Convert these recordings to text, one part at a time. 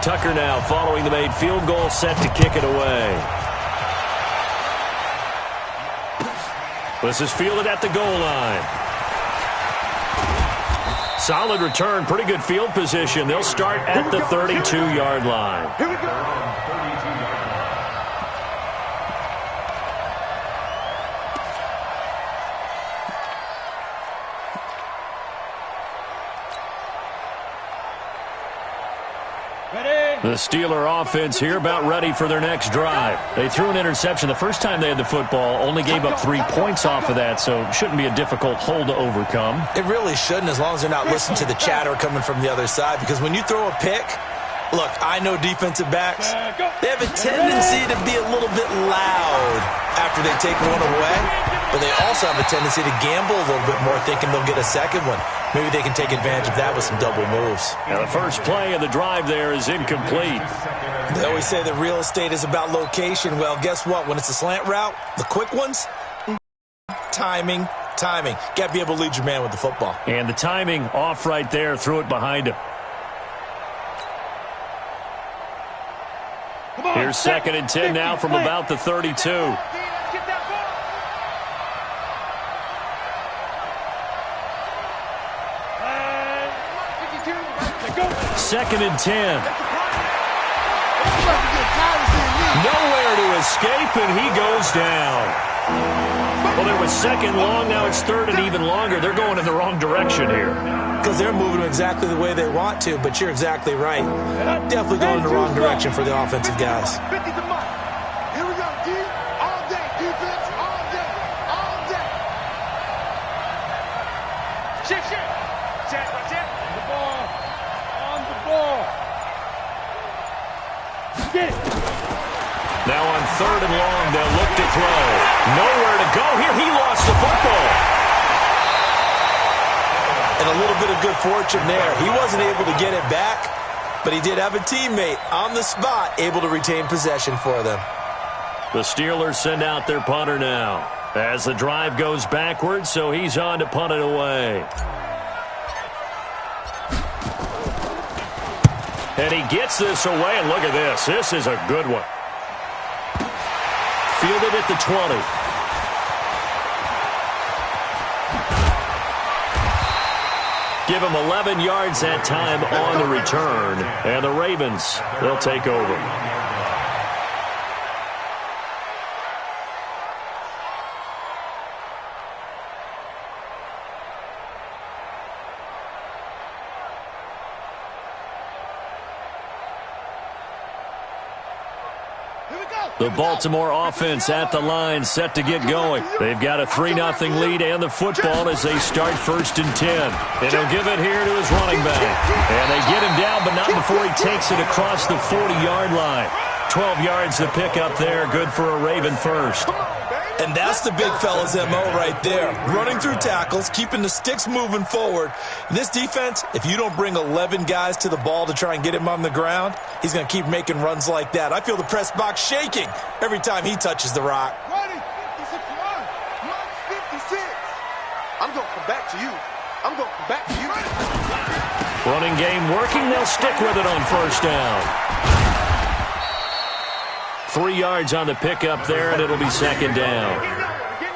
Tucker now following the made field goal, set to kick it away. This is fielded at the goal line. Solid return, pretty good field position. They'll start at the 32-yard line. Here we go. The Steeler offense here about ready for their next drive. They threw an interception the first time they had the football, only gave up 3 points off of that, so it shouldn't be a difficult hole to overcome. It really shouldn't, as long as they're not listening to the chatter coming from the other side, because when you throw a pick, look, I know defensive backs, they have a tendency to be a little bit loud after they take one away, but they also have a tendency to gamble a little bit more, thinking they'll get a second one. Maybe they can take advantage of that with some double moves. Now the first play of the drive there is incomplete. They always say that real estate is about location. Well, guess what? When it's a slant route, the quick ones, timing. Got to be able to lead your man with the football. And the timing off right there, threw it behind him. Here's 2nd and 10 now from about the 32. Second and 10. Nowhere to escape, and he goes down. Well, there was second long. Now it's third and even longer. They're going in the wrong direction here. Because they're moving exactly the way they want to, but you're exactly right. Definitely going in the wrong direction for the offensive guys. Here we go, D. All day, defense, all day, all day. Shift. Check. The ball. On the ball. Get it. Now on 3rd and long, they'll look to throw. Nowhere to go here. He lost the football. And a little bit of good fortune there. He wasn't able to get it back, but he did have a teammate on the spot able to retain possession for them. The Steelers send out their punter now as the drive goes backwards, so he's on to punt it away. And he gets this away, and look at this. This is a good one. Fielded at the 20. Give him 11 yards that time on the return. And the Ravens, they'll take over. The Baltimore offense at the line, set to get going. They've got a 3-0 lead and the football as they start 1st and 10. And he'll give it here to his running back. And they get him down, but not before he takes it across the 40-yard line. 12 yards to pick up there, good for a Raven first. And that's the big fella's MO right there. Running through tackles, keeping the sticks moving forward. In this defense, if you don't bring 11 guys to the ball to try and get him on the ground, he's going to keep making runs like that. I feel the press box shaking every time he touches the rock. 56. I'm going to come back to you. Running game working. They'll stick with it on 1st down. 3 yards on the pickup there, and it'll be 2nd down.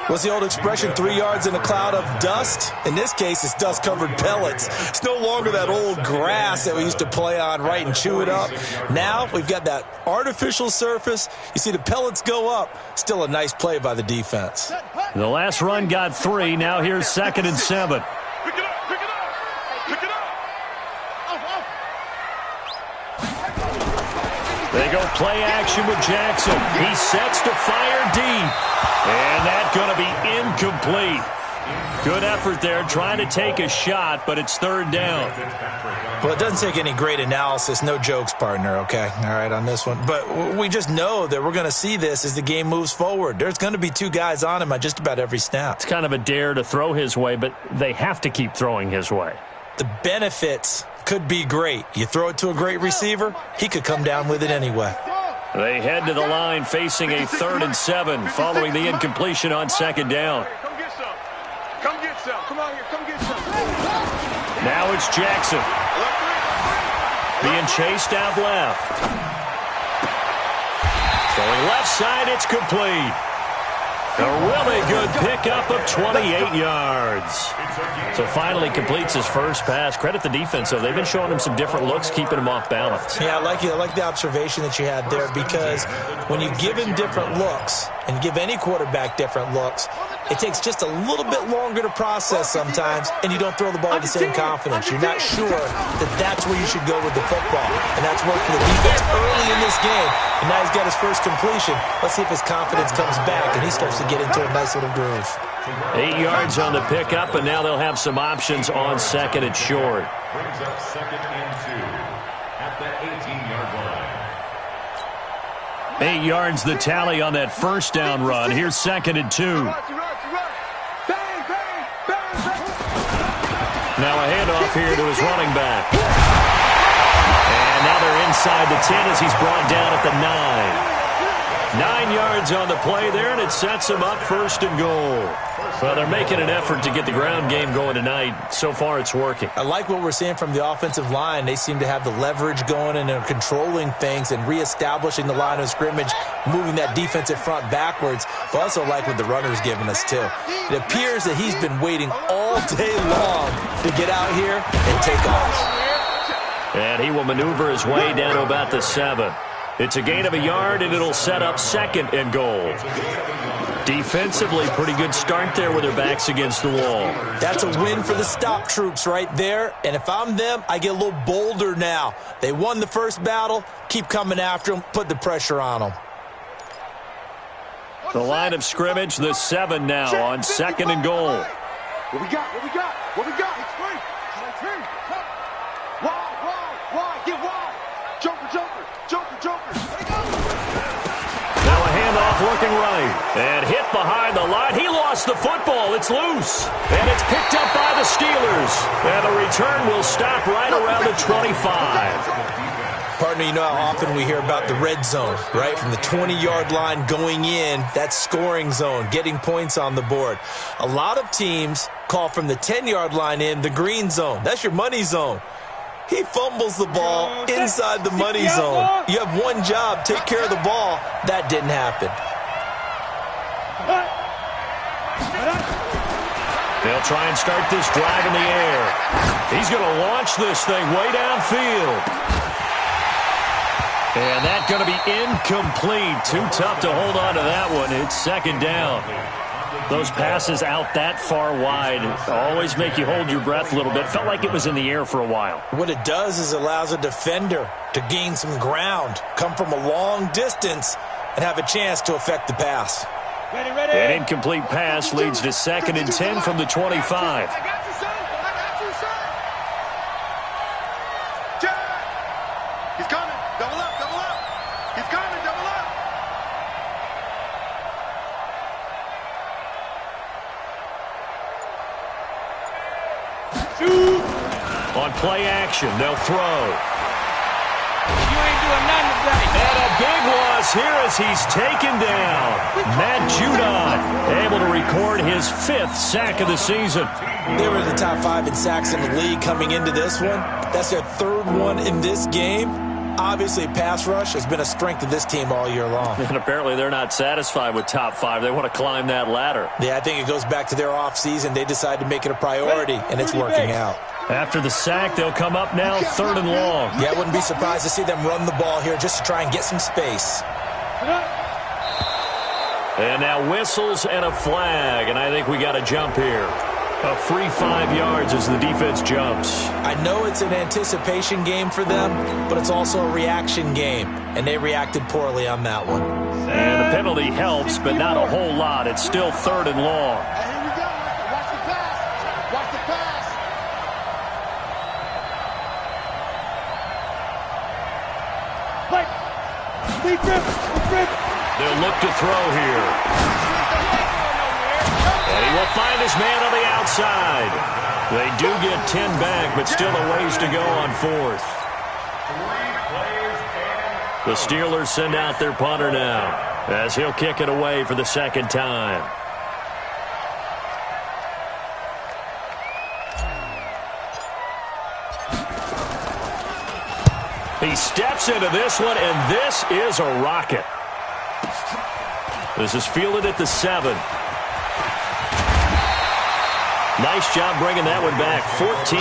What's the old expression, 3 yards in a cloud of dust? In this case, it's dust-covered pellets. It's no longer that old grass that we used to play on, right, and chew it up. Now we've got that artificial surface. You see the pellets go up. Still a nice play by the defense. The last run got 3. Now here's 2nd and 7. They go play action with Jackson. He sets to fire deep. And that's going to be incomplete. Good effort there, trying to take a shot, but it's 3rd down. Well, it doesn't take any great analysis. No jokes, partner, okay? All right, on this one. But we just know that we're going to see this as the game moves forward. There's going to be 2 guys on him on just about every snap. It's kind of a dare to throw his way, but they have to keep throwing his way. The benefits could be great. You throw it to a great receiver, he could come down with it anyway. They head to the line facing a 3rd and 7 following the incompletion on 2nd down. Come get some. Come on here. Come get some. Now it's Jackson. being chased out left. Throwing left side, it's complete. A really good pickup of 28 yards. So finally completes his first pass. Credit the defense, though. They've been showing him some different looks, keeping him off balance. Yeah, I like the observation that you had there, because when you give him different looks and give any quarterback different looks, it takes just a little bit longer to process sometimes, and you don't throw the ball with the same confidence. You're not sure that that's where you should go with the football. And that's worked for the defense early in this game. And now he's got his first completion. Let's see if his confidence comes back and he starts to get into a nice little groove. 8 yards on the pickup, and now they'll have some options on second and short. Brings up 2nd and 2 at the 18-yard line. 8 yards the tally on that first down run. Here's 2nd and 2. Now a handoff here to his running back. And now they're inside the 10 as he's brought down at the 9. 9 yards on the play there, and it sets him up 1st and goal. Well, they're making an effort to get the ground game going tonight. So far, it's working. I like what we're seeing from the offensive line. They seem to have the leverage going, and they're controlling things and reestablishing the line of scrimmage, moving that defensive front backwards. But I also like what the runner's giving us, too. It appears that he's been waiting all day long to get out here and take off. And he will maneuver his way down to about the 7. It's a gain of a yard, and it'll set up 2nd and goal. Defensively, pretty good start there with their backs against the wall. That's a win for the stop troops right there. And if I'm them, I get a little bolder now. They won the first battle. Keep coming after them. Put the pressure on them. The line of scrimmage, the 7 now on 2nd and goal. What we got? What we got? What we got? It's free. Wide. Get wide. Joker. Now a handoff looking right. And hit behind the line. He lost the football. It's loose. And it's picked up by the Steelers. And the return will stop right around the 25. Partner, you know how often we hear about the red zone, right? From the 20-yard line going in, that's scoring zone, getting points on the board. A lot of teams call from the 10-yard line in the green zone. That's your money zone. He fumbles the ball inside the money zone. You have one job, take care of the ball. That didn't happen. They'll try and start this drive in the air. He's going to launch this thing way downfield. And that's going to be incomplete. Too tough to hold on to that one. It's 2nd down. Those passes out that far wide always make you hold your breath a little bit. Felt like it was in the air for a while. What it does is allows a defender to gain some ground, come from a long distance, and have a chance to affect the pass. Ready. An incomplete pass leads to 2nd and 10 from the 25. I got you, son. Jack. He's coming. Double up. He's coming. Double up. Shoot. On play action, they'll throw. You ain't doing nothing today. And a big loss here as he's taken down. Matt Judon able to record his 5th sack of the season. They were in the top 5 in sacks in the league coming into this one. That's their 3rd one in this game. Obviously, pass rush has been a strength of this team all year long. And apparently they're not satisfied with top 5. They want to climb that ladder. Yeah, I think it goes back to their offseason. They decided to make it a priority, and it's working out. After the sack, they'll come up now 3rd and long. Yeah, I wouldn't be surprised to see them run the ball here just to try and get some space. And now whistles and a flag, and I think we got a jump here. A free 5 yards as the defense jumps. I know it's an anticipation game for them, but it's also a reaction game, and they reacted poorly on that one. And the penalty helps, but not a whole lot. It's still 3rd and long. Hey, here we go. Watch the pass. Watch the pass. They'll look to throw here. And he will find his man on the outside. They do get 10 back, but still a ways to go on 4th. The Steelers send out their punter now as he'll kick it away for the 2nd time. He steps into this one, and this is a rocket. This is fielded at the 7. Nice job bringing that one back. 14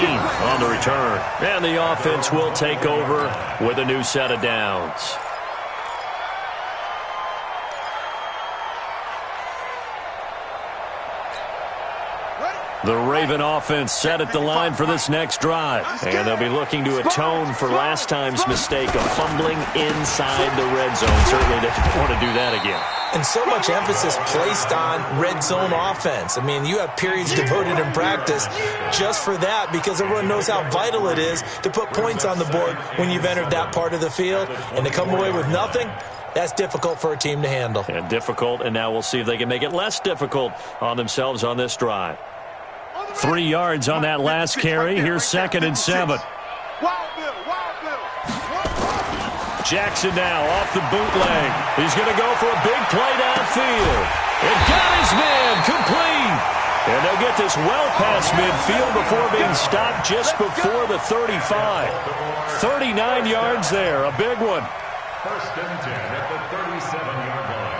on the return. And the offense will take over with a new set of downs. The Raven offense set at the line for this next drive. And they'll be looking to atone for last time's mistake of fumbling inside the red zone. Certainly they don't want to do that again. And so much emphasis placed on red zone offense. I mean, you have periods devoted in practice just for that because everyone knows how vital it is to put points on the board when you've entered that part of the field. And to come away with nothing, that's difficult for a team to handle. And difficult, and now we'll see if they can make it less difficult on themselves on this drive. 3 yards on that last carry. Here's 2nd and 7. Jackson now off the bootleg. He's going to go for a big play downfield. And got his man complete. And they'll get this well past midfield before being stopped just before the 35. 39 yards there, a big one. 1st and 10 at the 37-yard line.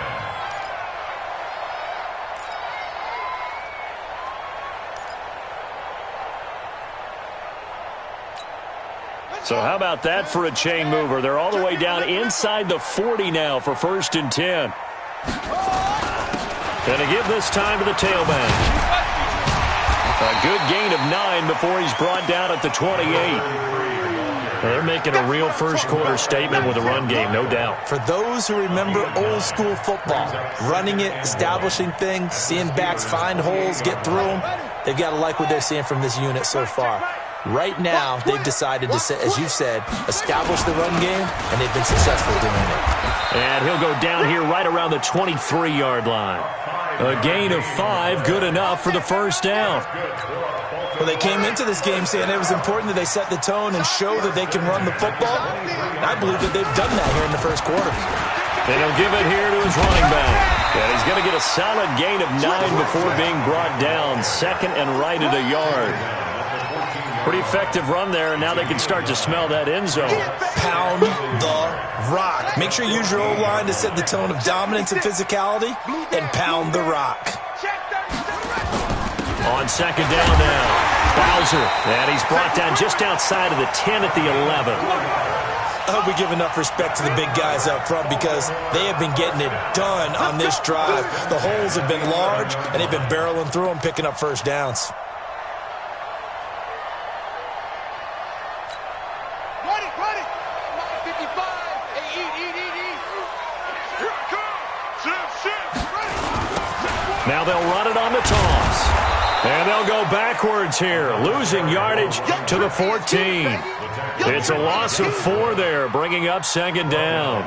So how about that for a chain mover? They're all the way down inside the 40 now for 1st and 10. Going to give this time to the tailback. A good gain of 9 before he's brought down at the 28. They're making a real first-quarter statement with a run game, no doubt. For those who remember old-school football, running it, establishing things, seeing backs find holes, get through them, they've got to like what they're seeing from this unit so far. Right now, they've decided to, as you've said, establish the run game, and they've been successful doing it. And he'll go down here right around the 23-yard line. A gain of 5, good enough for the first down. Well, they came into this game saying it was important that they set the tone and show that they can run the football. And I believe that they've done that here in the first quarter. And he'll give it here to his running back. And he's going to get a solid gain of 9 before being brought down. 2nd and right at a yard. Pretty effective run there, and now they can start to smell that end zone. Pound the rock. Make sure you use your O-line to set the tone of dominance and physicality, and pound the rock. On 2nd down now, Bowser, and he's brought down just outside of the 10 at the 11. I hope we give enough respect to the big guys up front because they have been getting it done on this drive. The holes have been large, and they've been barreling through them, picking up first downs. Now they'll run it on the toss. And they'll go backwards here, losing yardage to the 14. It's a loss of 4 there, bringing up 2nd down.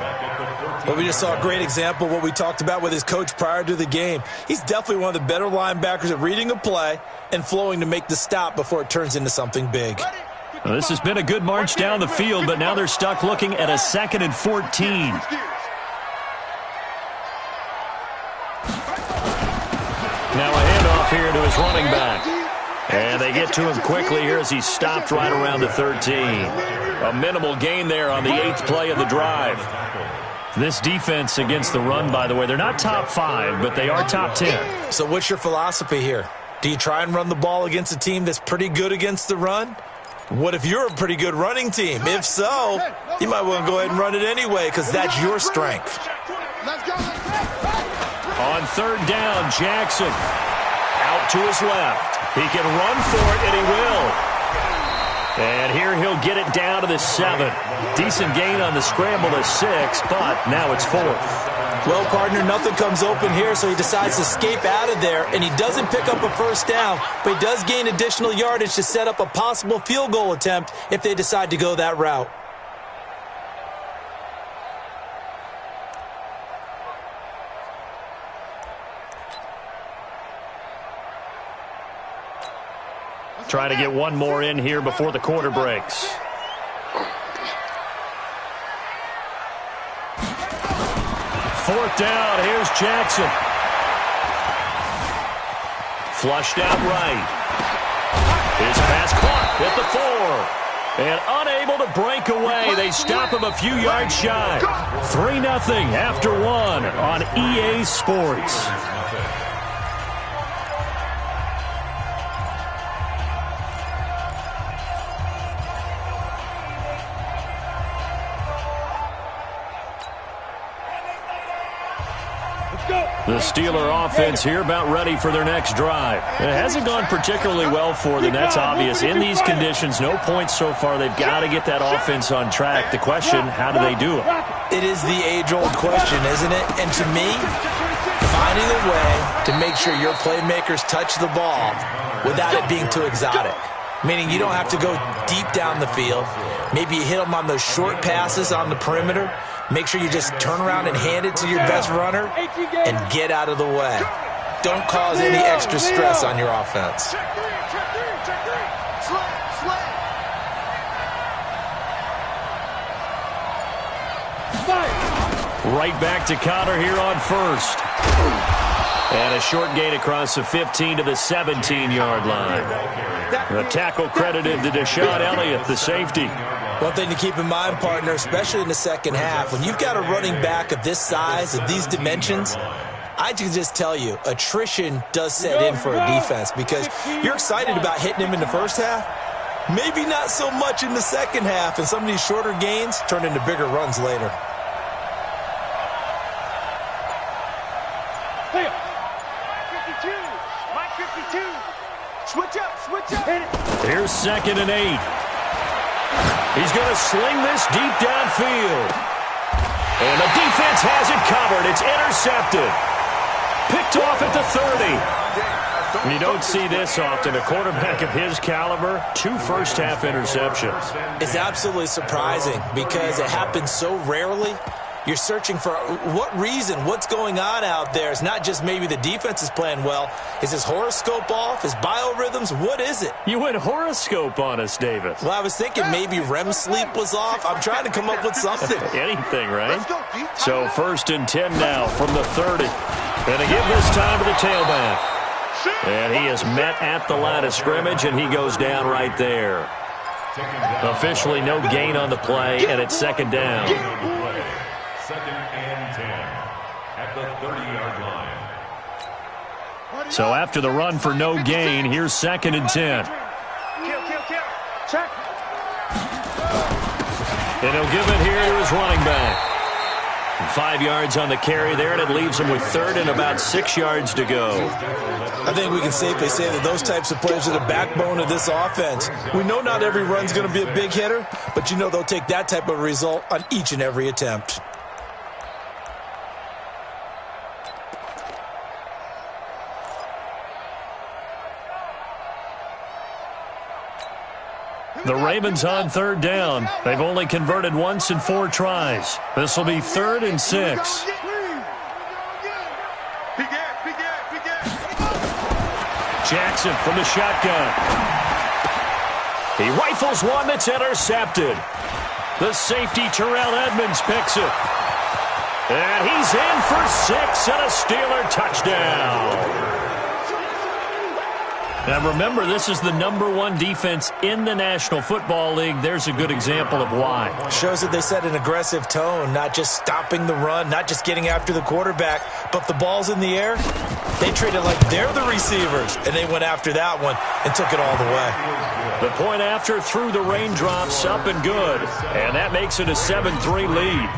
Well, we just saw a great example of what we talked about with his coach prior to the game. He's definitely one of the better linebackers at reading a play and flowing to make the stop before it turns into something big. Well, this has been a good march down the field, but now they're stuck looking at a 2nd and 14. Now a handoff here to his running back. And they get to him quickly here as he's stopped right around the 13. A minimal gain there on the 8th play of the drive. This defense against the run, by the way, they're not top 5, but they are top 10. So what's your philosophy here? Do you try and run the ball against a team that's pretty good against the run? What if you're a pretty good running team? If so, you might want to go ahead and run it anyway because that's your strength. On 3rd down, Jackson out to his left. He can run for it, and he will. And here he'll get it down to the 7. Decent gain on the scramble to 6, but now it's 4th. Well, partner, nothing comes open here, so he decides to escape out of there, and he doesn't pick up a first down, but he does gain additional yardage to set up a possible field goal attempt if they decide to go that route. Trying to get one more in here before the quarter breaks. Fourth down, here's Jackson. Flushed out right. His pass caught at the 4. And unable to break away. They stop him a few yards shy. 3-0 after one on EA Sports. The Steeler offense here about ready for their next drive. It hasn't gone particularly well for them. That's obvious. In these conditions, no points so far. They've got to get that offense on track. The question, how do they do it? It is the age-old question, isn't it? And to me, finding a way to make sure your playmakers touch the ball without it being too exotic. Meaning you don't have to go deep down the field. Maybe you hit them on those short passes on the perimeter. Make sure you just turn around and hand it to your best runner and get out of the way. Don't cause any extra stress on your offense. Right back to Connor here on first. And a short gain across the 15 to the 17-yard line. The tackle credited to Deshaun Elliott, the safety. One thing to keep in mind, partner, especially in the second half, when you've got a running back of this size, of these dimensions, I can just tell you, attrition does set in for a defense because you're excited about hitting him in the first half. Maybe not so much in the second half, and some of these shorter gains turn into bigger runs later. Switch up. Here's 2nd and 8. He's going to sling this deep downfield. And the defense has it covered. It's intercepted. Picked off at the 30. You don't see this often. A quarterback of his caliber, 2 first-half interceptions. It's absolutely surprising because it happens so rarely. You're searching for what reason, what's going on out there. It's not just maybe the defense is playing well. Is his horoscope off? His biorhythms? What is it? You went horoscope on us, Davis. Well, I was thinking maybe REM sleep was off. I'm trying to come up with something. Anything, right? So 1st and 10 now from the 30. And they give this time to the tailback. And he is met at the line of scrimmage, and he goes down right there. Officially no gain on the play, and it's 2nd down. 2nd and 10 at the 30-yard line. So after the run for no gain, here's 2nd and 10. Check. And he'll give it here to his running back. 5 yards on the carry there, and it leaves him with 3rd and about 6 yards to go. I think we can safely say that those types of players are the backbone of this offense. We know not every run's going to be a big hitter, but you know they'll take that type of result on each and every attempt. The Ravens on 3rd down. They've only converted once in 4 tries. This will be 3rd and 6. Jackson from the shotgun. He rifles one that's intercepted. The safety, Terrell Edmonds, picks it. And he's in for 6 and a Steeler touchdown. Now remember, this is the #1 defense in the National Football League. There's a good example of why. Shows that they set an aggressive tone, not just stopping the run, not just getting after the quarterback, but if the ball's in the air, they treat it like they're the receivers, and they went after that one and took it all the way. The point after through the raindrops, up and good, and that makes it a 7-3 lead.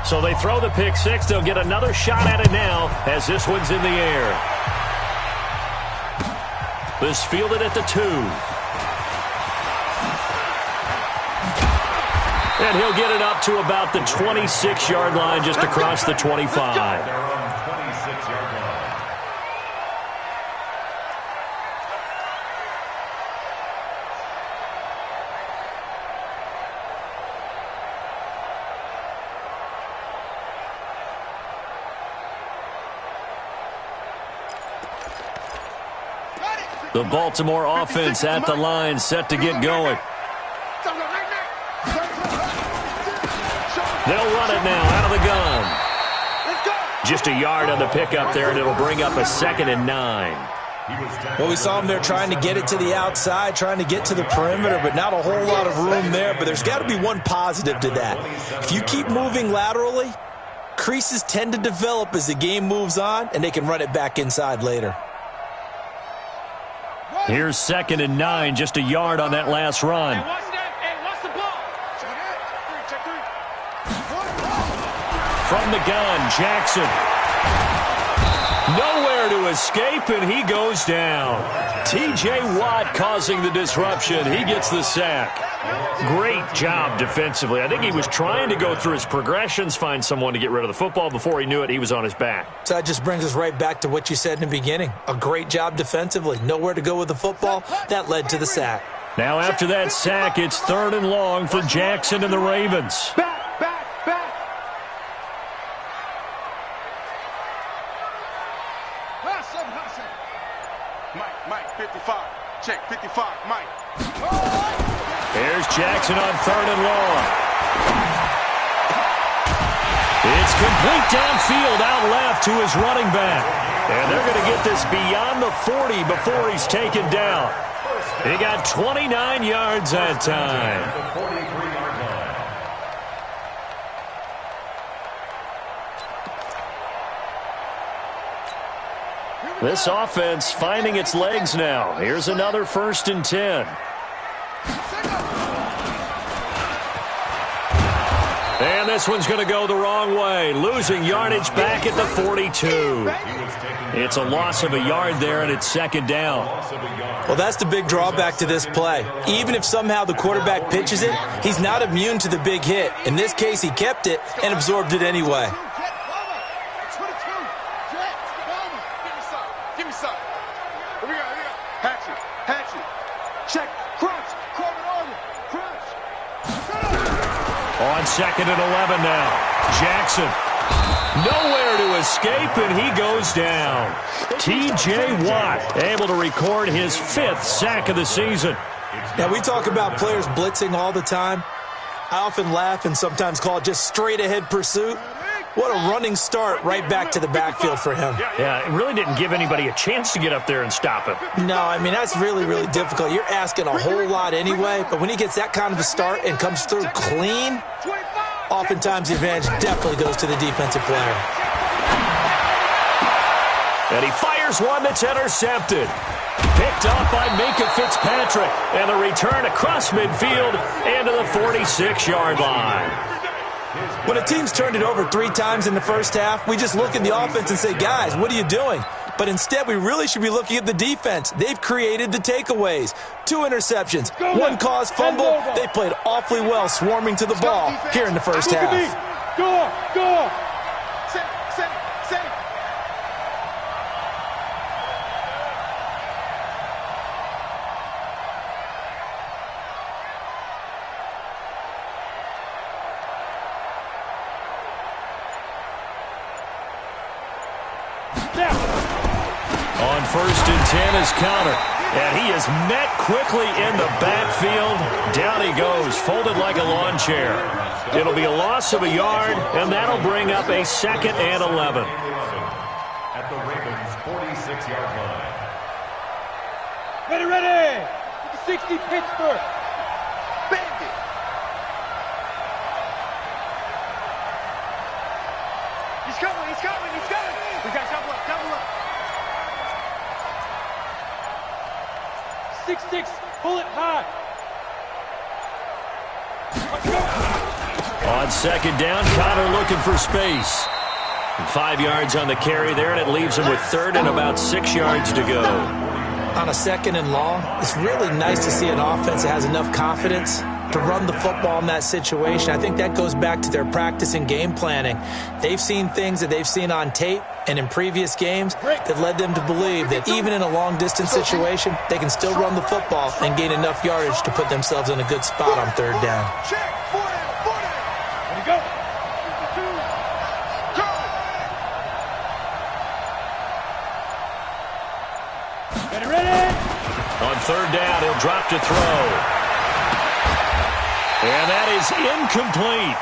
So they throw the pick 6. They'll get another shot at it now as this one's in the air. This fielded at the 2. And he'll get it up to about the 26-yard line, just across the 25. The Baltimore offense at the line, set to get going. They'll run it now out of the gun. Just a yard on the pickup there, and it'll bring up a 2nd and 9. Well, we saw him there trying to get it to the outside, trying to get to the perimeter, but not a whole lot of room there. But there's got to be one positive to that. If you keep moving laterally, creases tend to develop as the game moves on, and they can run it back inside later. Here's 2nd and 9, just a yard on that last run. From the gun, Jackson. Nowhere to escape, and he goes down. T.J. Watt causing the disruption. He gets the sack. Great job defensively. I think he was trying to go through his progressions, find someone to get rid of the football. Before he knew it, he was on his back. So that just brings us right back to what you said in the beginning. A great job defensively. Nowhere to go with the football. That led to the sack. Now after that sack, it's 3rd and long for Jackson and the Ravens. Mike, 55. Check, 55, Mike. Here's Jackson on 3rd and long. It's complete downfield out left to his running back. And they're going to get this beyond the 40 before he's taken down. He got 29 yards that time. This offense finding its legs now. Here's another 1st and 10. And this one's going to go the wrong way. Losing yardage back at the 42. It's a loss of a yard there, and it's 2nd down. Well, that's the big drawback to this play. Even if somehow the quarterback pitches it, he's not immune to the big hit. In this case, he kept it and absorbed it anyway. On 2nd and 11 now. Jackson. Nowhere to escape, and he goes down. T.J. Watt able to record his 5th sack of the season. Now, we talk about players blitzing all the time. I often laugh and sometimes call it just straight-ahead pursuit. What a running start right back to the backfield for him. Yeah, it really didn't give anybody a chance to get up there and stop him. No, I mean, that's really, really difficult. You're asking a whole lot anyway, but when he gets that kind of a start and comes through clean, oftentimes the advantage definitely goes to the defensive player. And he fires one that's intercepted. Picked up by Minkah Fitzpatrick. And the return across midfield and to the 46-yard line. When a team's turned it over 3 times in the first half, we just look at the offense and say, guys, what are you doing? But instead, we really should be looking at the defense. They've created the takeaways. 2 interceptions, 1 caused fumble. They played awfully well swarming to the ball here in the first half. Go! Set. On 1st and 10 is Counter. And he is met quickly in the backfield. Down he goes, folded like a lawn chair. It'll be a loss of a yard, and that'll bring up a 2nd and 11. At the Ravens' 46-yard line. Ready! 60 Pittsburgh. Bandit. He's coming. We got double up. 6-6, pull it high. On 2nd down, Connor looking for space. 5 yards on the carry there, and it leaves him with 3rd and about 6 yards to go. On a 2nd and long, it's really nice to see an offense that has enough confidence to run the football in that situation. I think that goes back to their practice and game planning. They've seen things that they've seen on tape and in previous games that led them to believe that even in a long-distance situation, they can still run the football and gain enough yardage to put themselves in a good spot on 3rd down. Check. 40. Ready, go. Ready. On third down, he'll drop to throw. And that is incomplete.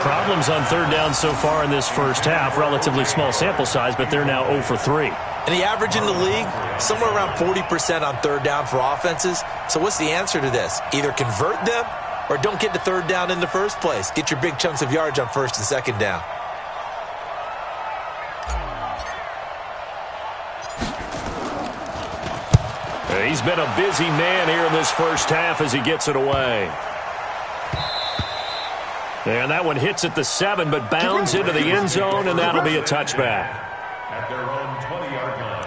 Problems on third down so far in this first half. Relatively small sample size, but they're now 0 for 3. And the average in the league, somewhere around 40% on third down for offenses. So what's the answer to this? Either convert them or don't get to third down in the first place. Get your big chunks of yards on first and second down. He's been a busy man here in this first half as he gets it away. And that one hits at the 7, but bounds into the end zone, and that'll be a touchback. At their own 20-yard line.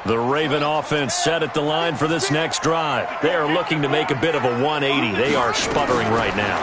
The Raven offense set at the line for this next drive. They are looking to make a bit of a 180. They are sputtering right now.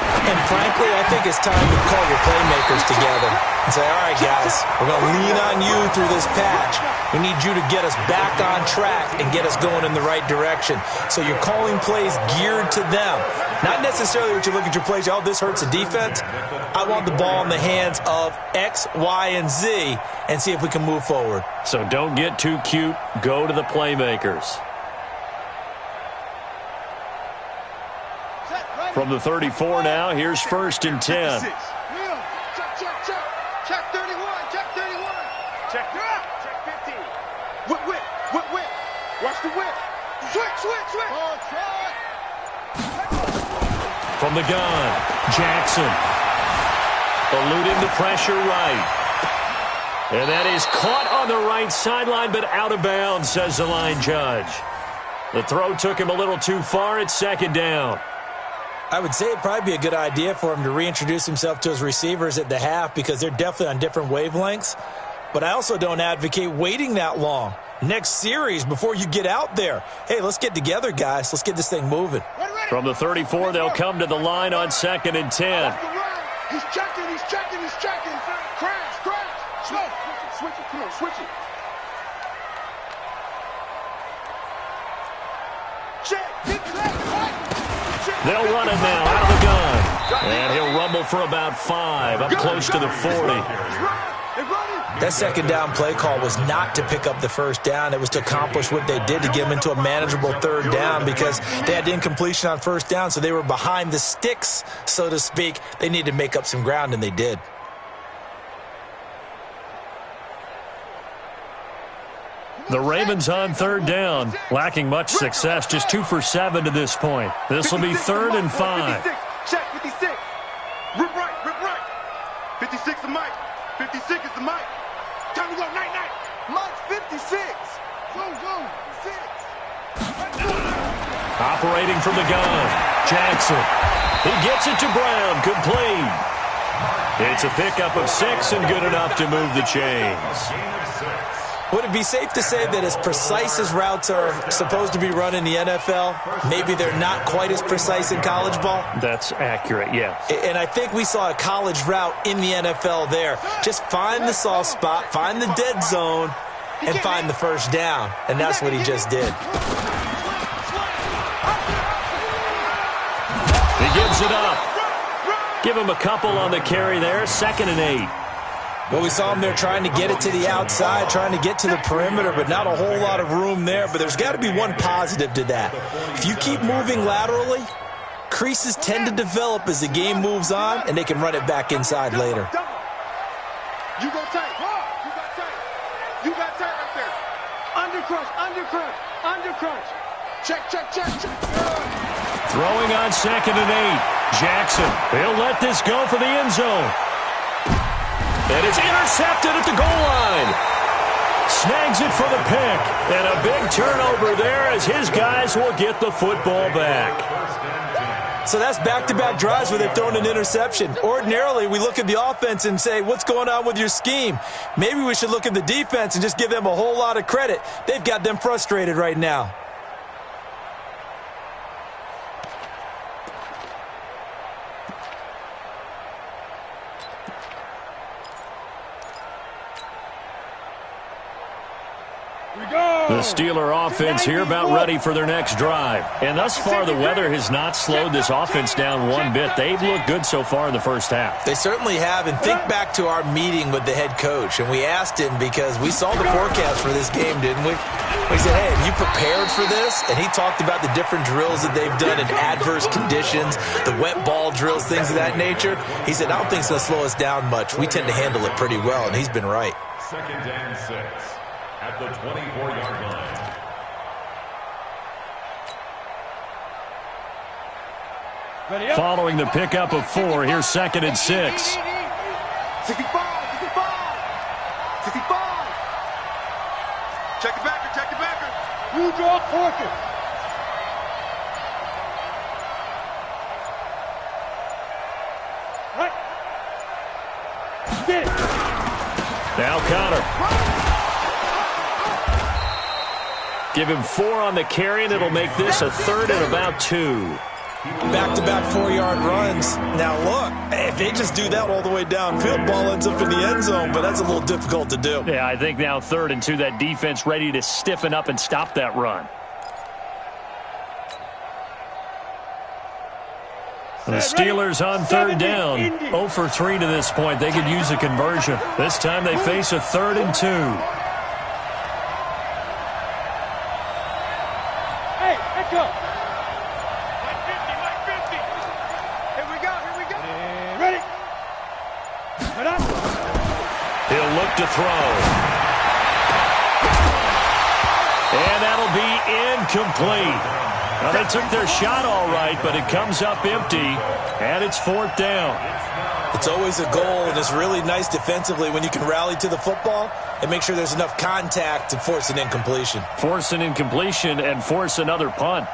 And frankly, I think it's time to call your playmakers together and say, all right, guys, we're going to lean on you through this patch. We need you to get us back on track and get us going in the right direction. So you're calling plays geared to them. Not necessarily what you look at your plays, oh, this hurts the defense. I want the ball in the hands of X, Y, and Z and see if we can move forward. So don't get too cute. Go to the playmakers. From the 34 now, here's first and 10. Check, check, check. Check 31, check 31. Check, check 15. Whip, whip, whip, whip. Watch the whip. Switch, switch, switch. From the gun, Jackson. Eluding the pressure right. And that is caught on the right sideline, but out of bounds, says the line judge. The throw took him a little too far. It's second down. I would say it'd probably be a good idea for him to reintroduce himself to his receivers at the half because they're definitely on different wavelengths. But I also don't advocate waiting that long. Next series before you get out there. Hey, let's get together, guys. Let's get this thing moving. From the 34, they'll come to the line on second and 10. He's checking, he's checking, he's checking. Crash, crash. Slow. Switch it, come on, switch it. Check, get crack. They'll run it now out of the gun. And he'll rumble for about 5, up close to the 40. That second down play call was not to pick up the first down. It was to accomplish what they did to get them into a manageable third down because they had incompletion on first down, so they were behind the sticks, so to speak. They needed to make up some ground, and they did. The Ravens on third down, lacking much success, just 2 for 7 to this point. This will be 3rd and 5. Check, 56. Rip right, rip right. 56 is Mike. 56 is the Mike. Time to go, night, night. Mike's 56. Go, go, 6. Operating from the gun, Jackson. He gets it to Brown, complete. It's a pickup of 6 and good enough to move the chains. Would it be safe to say that as precise as routes are supposed to be run in the NFL, maybe they're not quite as precise in college ball? That's accurate, yes. And I think we saw a college route in the NFL there. Just find the soft spot, find the dead zone, and find the first down. And that's what he just did. He gives it up. Give him a couple on the carry there, 2nd and 8. Well, we saw him there trying to get it to the outside, trying to get to the perimeter, but not a whole lot of room there. But there's got to be one positive to that. If you keep moving laterally, creases tend to develop as the game moves on, and they can run it back inside later. You go tight. You got tight. You got tight right there. Under crunch, under crunch, under crunch. Check, check, check, check. Throwing on 2nd and 8. Jackson, he'll let this go for the end zone. And it's intercepted at the goal line. Snags it for the pick. And a big turnover there as his guys will get the football back. So that's back-to-back drives where they've thrown an interception. Ordinarily, we look at the offense and say, what's going on with your scheme? Maybe we should look at the defense and just give them a whole lot of credit. They've got them frustrated right now. The Steeler offense here about ready for their next drive. And thus far, the weather has not slowed this offense down one bit. They've looked good so far in the first half. They certainly have. And think back to our meeting with the head coach. And we asked him because we saw the forecast for this game, didn't we? We said, hey, have you prepared for this? And he talked about the different drills that they've done in adverse conditions, the wet ball drills, things of that nature. He said, I don't think it's going to slow us down much. We tend to handle it pretty well, and he's been right. 2nd and 6 at the 24-yard line. Following the pickup of 4, here's 2nd and 6. 65, 65, 65. Check it backer, check it backer. You draw Corker. Right. Get it. Now Connor. Give him 4 on the carry, and it'll make this a 3rd and about 2. Back-to-back 4-yard runs. Now, look, if they just do that all the way downfield, ball ends up in the end zone, but that's a little difficult to do. Yeah, I think now 3rd and 2, that defense ready to stiffen up and stop that run. The Steelers on 3rd down. 0 for 3 to this point. They could use a conversion. This time they face a 3rd and 2. Hey, let's go. Ready? Head up. He'll look to throw. And that'll be incomplete. Now, they took their shot all right, but it comes up empty, and it's 4th down. It's always a goal, and it's really nice defensively when you can rally to the football and make sure there's enough contact to force an incompletion. Force an incompletion and force another punt.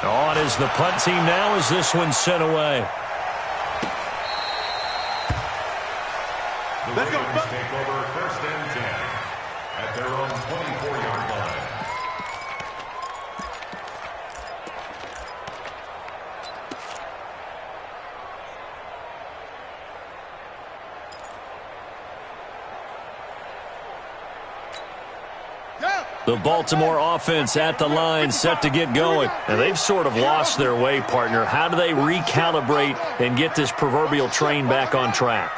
On is the punt team now as this one's sent away. The Ravens take over 1st and 10 at their own 24-yard line. The Baltimore offense at the line, set to get going. And they've sort of lost their way, partner. How do they recalibrate and get this proverbial train back on track?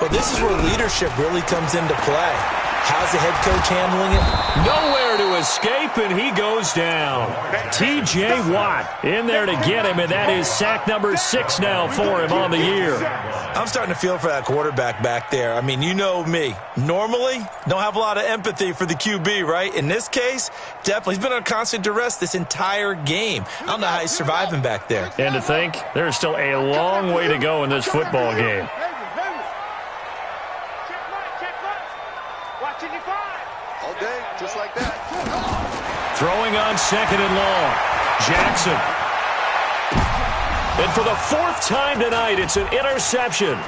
Well, this is where leadership really comes into play. How's the head coach handling it? Nowhere to escape, and he goes down. T.J. Watt in there to get him, and that is sack number 6 now for him on the year. I'm starting to feel for that quarterback back there. I mean, you know me. Normally, don't have a lot of empathy for the QB, right? In this case, definitely. He's been on constant duress this entire game. I don't know how he's surviving back there. And to think, there's still a long way to go in this football game. All day, just like that. Throwing on 2nd and long. Jackson. And for the 4th time tonight, it's an interception.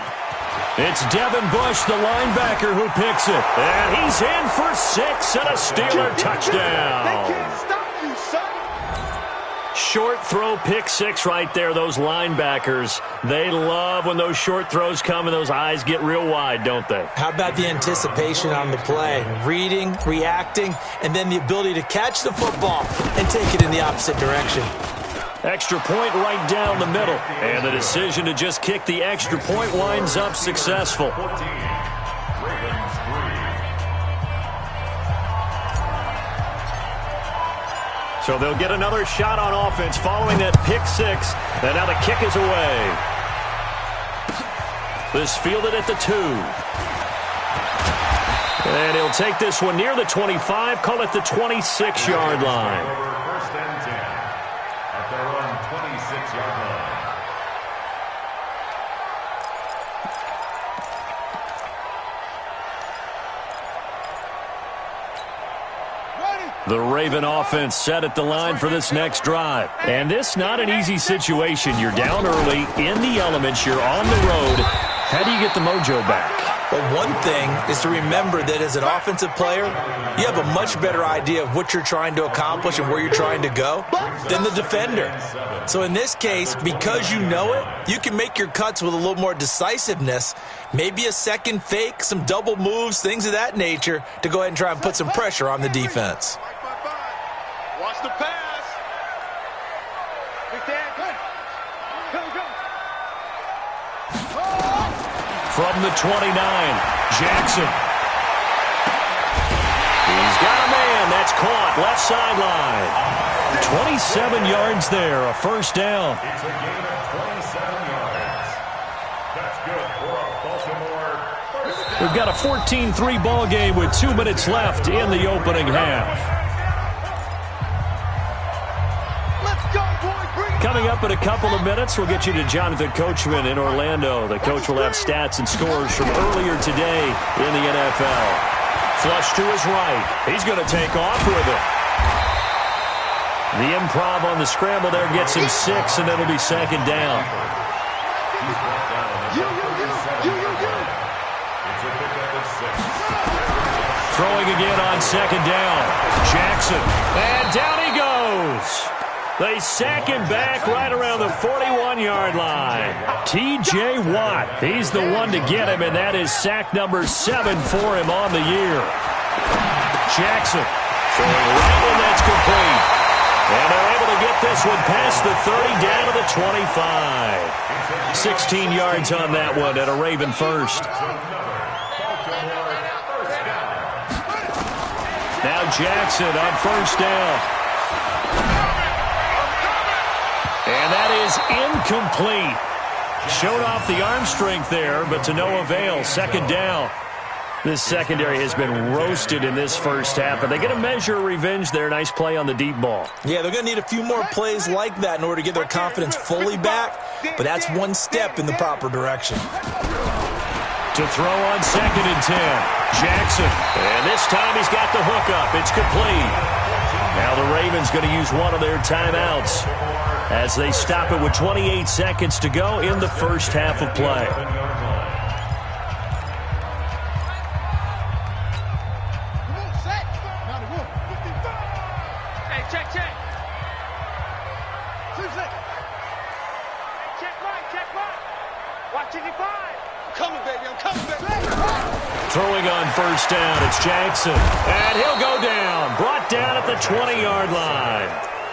It's Devin Bush, the linebacker, who picks it. And he's in for 6 and a Steeler touchdown. They can't stop you, son. Short throw, pick 6 right there. Those linebackers, they love when those short throws come and those eyes get real wide, don't they? How about the anticipation on the play? Reading, reacting, and then the ability to catch the football and take it in the opposite direction. Extra point right down the middle. And the decision to just kick the extra point winds up successful. 14, Ravens 3. So they'll get another shot on offense following that pick 6. And now the kick is away. This fielded at the 2. And he'll take this one near the 25, call it the 26-yard line. Over 1st and 10 at their own 26-yard line. The Raven offense set at the line for this next drive. And this not an easy situation. You're down early, in the elements, you're on the road. How do you get the mojo back? Well, one thing is to remember that as an offensive player, you have a much better idea of what you're trying to accomplish and where you're trying to go than the defender. So in this case, because you know it, you can make your cuts with a little more decisiveness, maybe a second fake, some double moves, things of that nature, to go ahead and try and put some pressure on the defense. Watch the pass. From the 29, Jackson. He's got a man. That's caught. Left sideline. 27 yards there. A first down. It's a gain of 27 yards. That's good for a Baltimore first down. We've got a 14-3 ball game with 2 minutes left in the opening half. Coming up in a couple of minutes, we'll get you to Jonathan Coachman in Orlando. The coach will have stats and scores from earlier today in the NFL. Flush to his right. He's going to take off with it. The improv on the scramble there gets him 6, and it'll be second down. Throwing again on second down. Jackson. And down he goes. They sack him back right around the 41-yard line. T.J. Watt, he's the one to get him, and that is sack number 7 for him on the year. Jackson throwing right, and that's complete. And they're able to get this one past the 30 down to the 25. 16 yards on that one, and a Raven first. Now Jackson on first down. And that is incomplete. Showed off the arm strength there, but to no avail. Second down. This secondary has been roasted in this first half, but they get a measure of revenge there. Nice play on the deep ball. Yeah, they're going to need a few more plays like that in order to get their confidence fully back, but that's one step in the proper direction. To throw on second and 10. Jackson. And this time he's got the hook up. It's complete. Now the Ravens going to use one of their timeouts as they stop it with 28 seconds to go in the first half of play. Hey, check. Check right. Watch it, 5. I'm coming, baby. Throwing on first down, it's Jackson. And he'll go down. Brought down at the 20-yard line.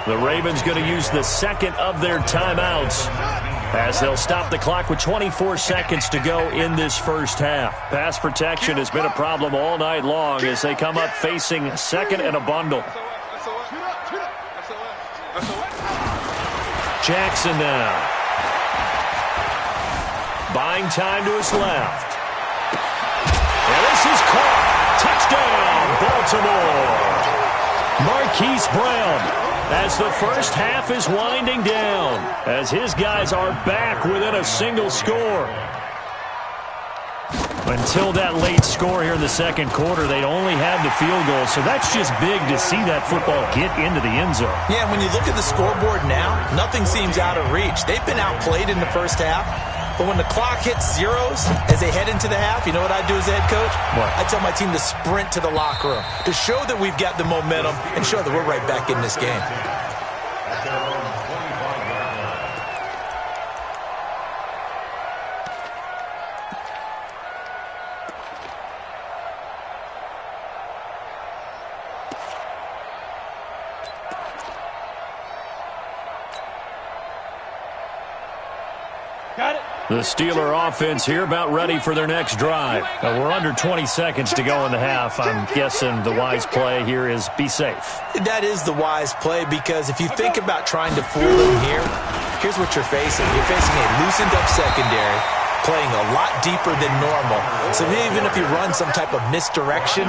The Ravens going to use the second of their timeouts as they'll stop the clock with 24 seconds to go in this first half. Pass protection has been a problem all night long as they come up facing second and a bundle. Jackson now. Buying time to his left. And this is caught. Touchdown, Baltimore. Marquise Brown. As the first half is winding down, as his guys are back within a single score. Until that late score here in the second quarter, they'd only had the field goal, so that's just big to see that football get into the end zone. Yeah, when you look at the scoreboard now, nothing seems out of reach. They've been outplayed in the first half, but when the clock hits zeros as they head into the half, you know what I do as a head coach? What? I tell my team to sprint to the locker room to show that we've got the momentum and show that we're right back in this game. Got it. The Steeler offense here about ready for their next drive. We're under 20 seconds to go in the half. I'm guessing the wise play here is be safe. That is the wise play because if you think about trying to fool them here, here's what you're facing. You're facing a loosened up secondary playing a lot deeper than normal. So even if you run some type of misdirection,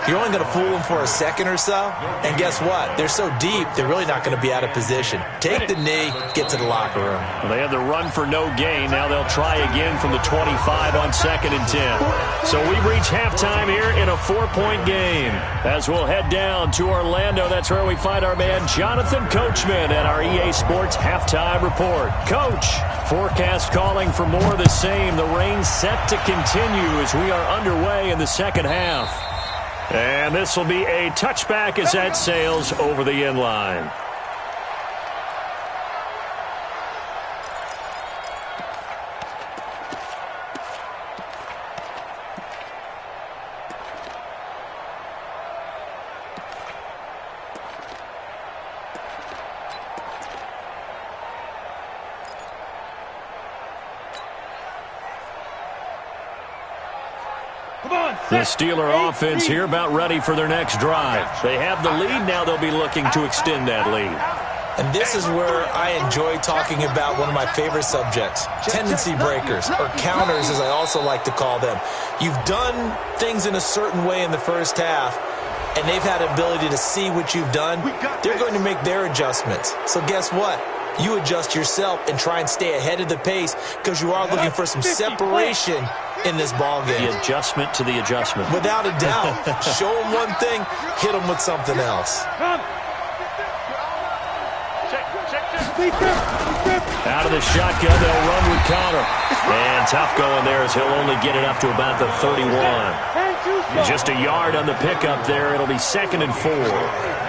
you're only going to fool them for a second or so. And guess what? They're so deep, they're really not going to be out of position. Take the knee, get to the locker room. Well, they had the run for no gain. Now they'll try again from the 25 on second and 10. So we've reached halftime here in a 4-point game. As we'll head down to Orlando, that's where we find our man Jonathan Coachman at our EA Sports Halftime Report. Coach, forecast calling for more of the same. same. The rain set to continue as we are underway in the second half. And this will be a touchback as that sails over the end line. The Steeler offense here about ready for their next drive. They have the lead. Now they'll be looking to extend that lead. And this is where I enjoy talking about one of my favorite subjects, tendency breakers, or counters as I also like to call them. You've done things in a certain way in the first half, and they've had the ability to see what you've done. They're going to make their adjustments. So guess what? You adjust yourself and try and stay ahead of the pace because you are looking for some separation in this ball game. The adjustment to the adjustment. Without a doubt. Show them one thing, hit them with something else. Out of the shotgun, they'll run with Connor. And tough going there as he'll only get it up to about the 31. Just a yard on the pickup there. It'll be 2nd and 4.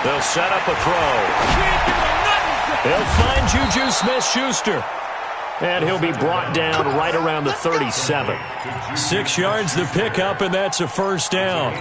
They'll set up a throw. They'll find Juju Smith-Schuster. And he'll be brought down right around the 37. 6 yards the pickup, and that's a first down.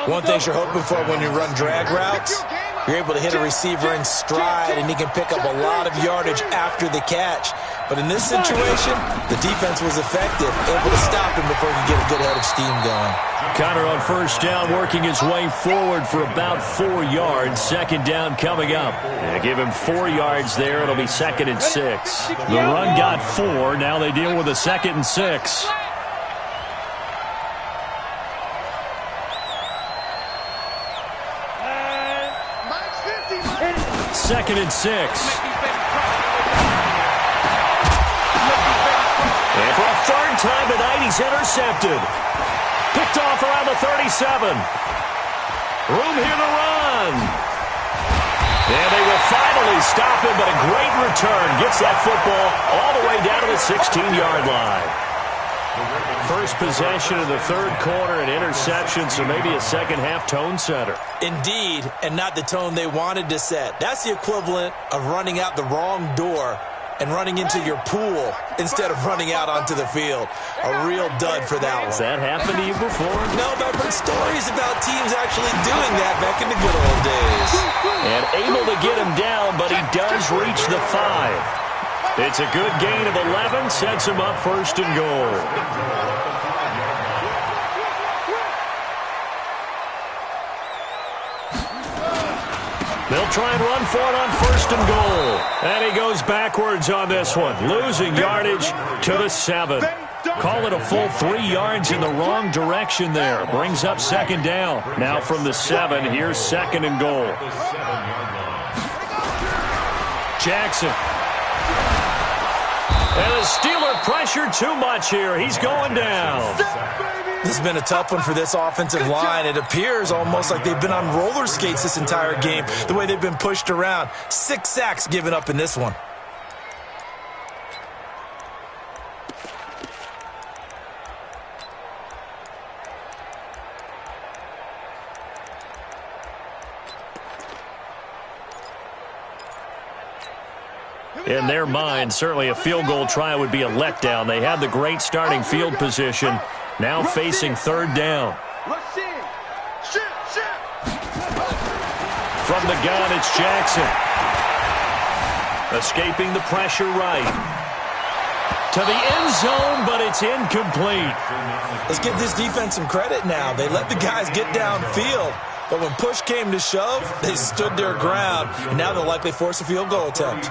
One thing you're hoping for when you run drag routes, you're able to hit a receiver in stride, and he can pick up a lot of yardage after the catch. But in this situation, the defense was effective, able to stop him before he could get a good head of steam going. Connor on first down, working his way forward for about 4 yards. Second down coming up. And give him 4 yards there. It'll be 2nd and 6. The run got 4. Now they deal with a 2nd and 6. Second and 6. And for a third time tonight, he's intercepted. Picked off around the 37. Room here to run. And they will finally stop him, but a great return. Gets that football all the way down to the 16-yard line. First possession of the third quarter, an interception, so maybe a second-half tone setter. Indeed, and not the tone they wanted to set. That's the equivalent of running out the wrong door and running into your pool instead of running out onto the field. A real dud for that one. Has that happened to you before? No, but I've heard stories about teams actually doing that back in the good old days. And able to get him down, but he does reach the 5. It's a good gain of 11, sets him up 1st and goal. They'll try and run for it on 1st and goal. And he goes backwards on this one, losing yardage to the 7. Call it a full 3 yards in the wrong direction there. Brings up 2nd down. Now from the 7, here's 2nd and goal. Jackson. And the Steeler pressure too much here. He's going down. This has been a tough one for this offensive line. It appears almost like they've been on roller skates this entire game, the way they've been pushed around. 6 sacks given up in this one. In their mind, certainly a field goal try would be a letdown. They had the great starting field position. Now facing 3rd down. From the gun, it's Jackson. Escaping the pressure right. To the end zone, but it's incomplete. Let's give this defense some credit now. They let the guys get downfield. But when push came to shove, they stood their ground. And now they'll likely force a field goal attempt.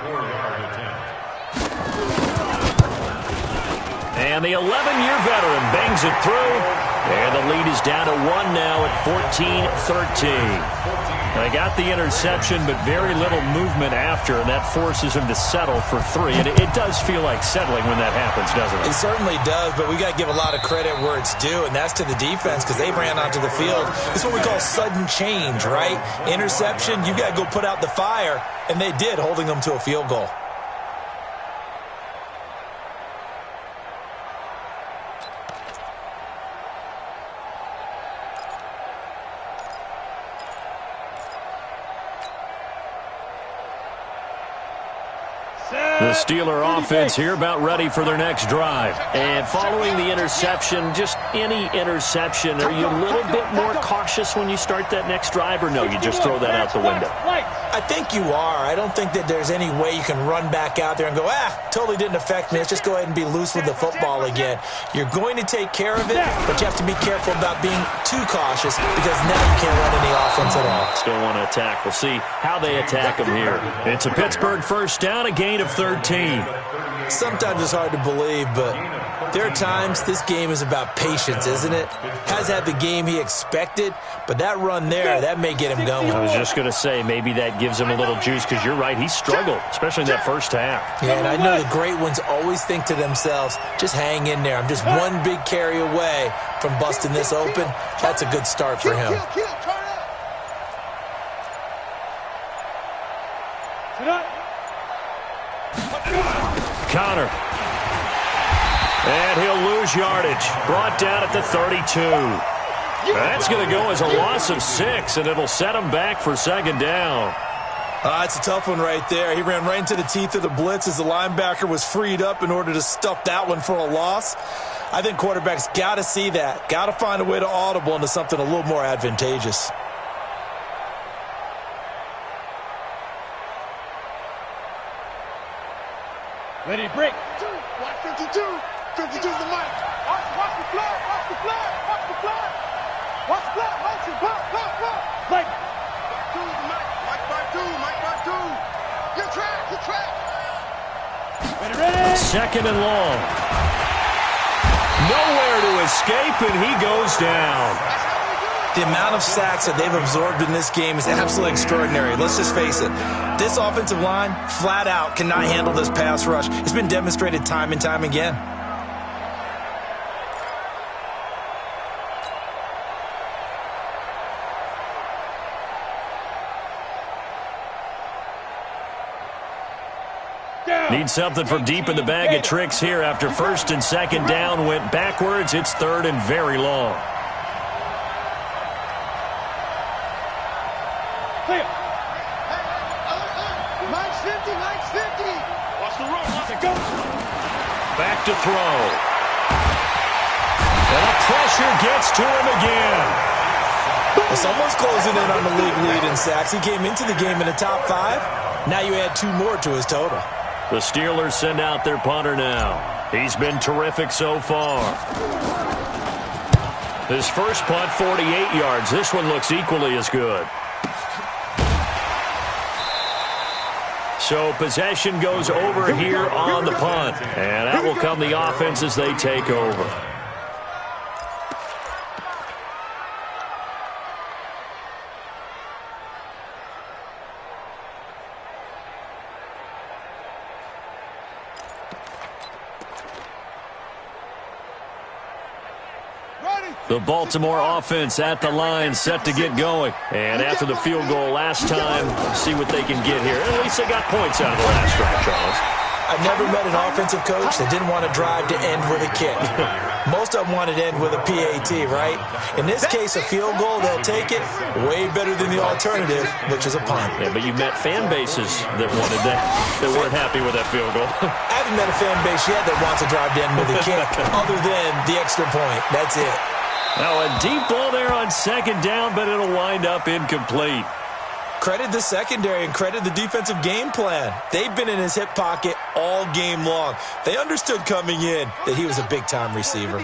And the 11-year veteran bangs it through. And the lead is down to 1 now at 14-13. They got the interception, but very little movement after, and that forces him to settle for 3. And it does feel like settling when that happens, doesn't it? It certainly does, but we got to give a lot of credit where it's due, and that's to the defense because they ran onto the field. It's what we call sudden change, right? Interception, you got to go put out the fire, and they did, holding them to a field goal. The Steeler offense here about ready for their next drive. And following the interception, just any interception, are you a little bit more cautious when you start that next drive, or no, you just throw that out the window? I think you are. I don't think that there's any way you can run back out there and go, totally didn't affect me. Let's just go ahead and be loose with the football again. You're going to take care of it, but you have to be careful about being too cautious because now you can't run any offense at all. Still want to attack. We'll see how they attack them here. It's a Pittsburgh first down, a gain of 13. Sometimes it's hard to believe, but there are times this game is about patience, isn't it? Has had the game he expected, but that run there, that may get him going. I was just going to say, maybe that gives him a little juice because you're right, he struggled, especially in that first half. Yeah, and I know the great ones always think to themselves, just hang in there. I'm just one big carry away from busting this open. That's a good start for him. Connor. And he'll lose yardage. Brought down at the 32. That's going to go as a loss of 6, and it'll set him back for second down. It's a tough one right there. He ran right into the teeth of the blitz as the linebacker was freed up in order to stuff that one for a loss. I think quarterbacks got to see that. Got to find a way to audible into something a little more advantageous. Ready, break. Watch 52. 52's the mic. Watch the flag. Watch the flag. Watch the flag. Watch the flag. Motion. Block. Play. 52's the mic. Mike by 2. Mike by 2. Your track. Ready. Second and long. Nowhere to escape, and he goes down. The amount of sacks that they've absorbed in this game is absolutely extraordinary. Let's just face it. This offensive line, flat out, cannot handle this pass rush. It's been demonstrated time and time again. Need something from deep in the bag of tricks here after first and second down went backwards. It's third and very long. Back to throw. And the pressure gets to him again. Well, someone's closing in on the league lead in sacks. He came into the game in the top 5. Now you add 2 more to his total. The Steelers send out their punter now. He's been terrific so far. His first punt, 48 yards. This one looks equally as good. So possession goes over here on the punt. And that will come the offense as they take over. The Baltimore offense at the line, set to get going. And after the field goal last time, see what they can get here. At least they got points out of the last drive, Charles. I've never met an offensive coach that didn't want to drive to end with a kick. Most of them wanted to end with a PAT, right? In this case, a field goal, they'll take it. Way better than the alternative, which is a punt. Yeah, but you met fan bases that wanted that, that weren't happy with that field goal. I haven't met a fan base yet that wants to drive to end with a kick, other than the extra point. That's it. Now a deep ball there on second down, but it'll wind up incomplete. Credit the secondary and credit the defensive game plan. They've been in his hip pocket all game long. They understood coming in that he was a big-time receiver.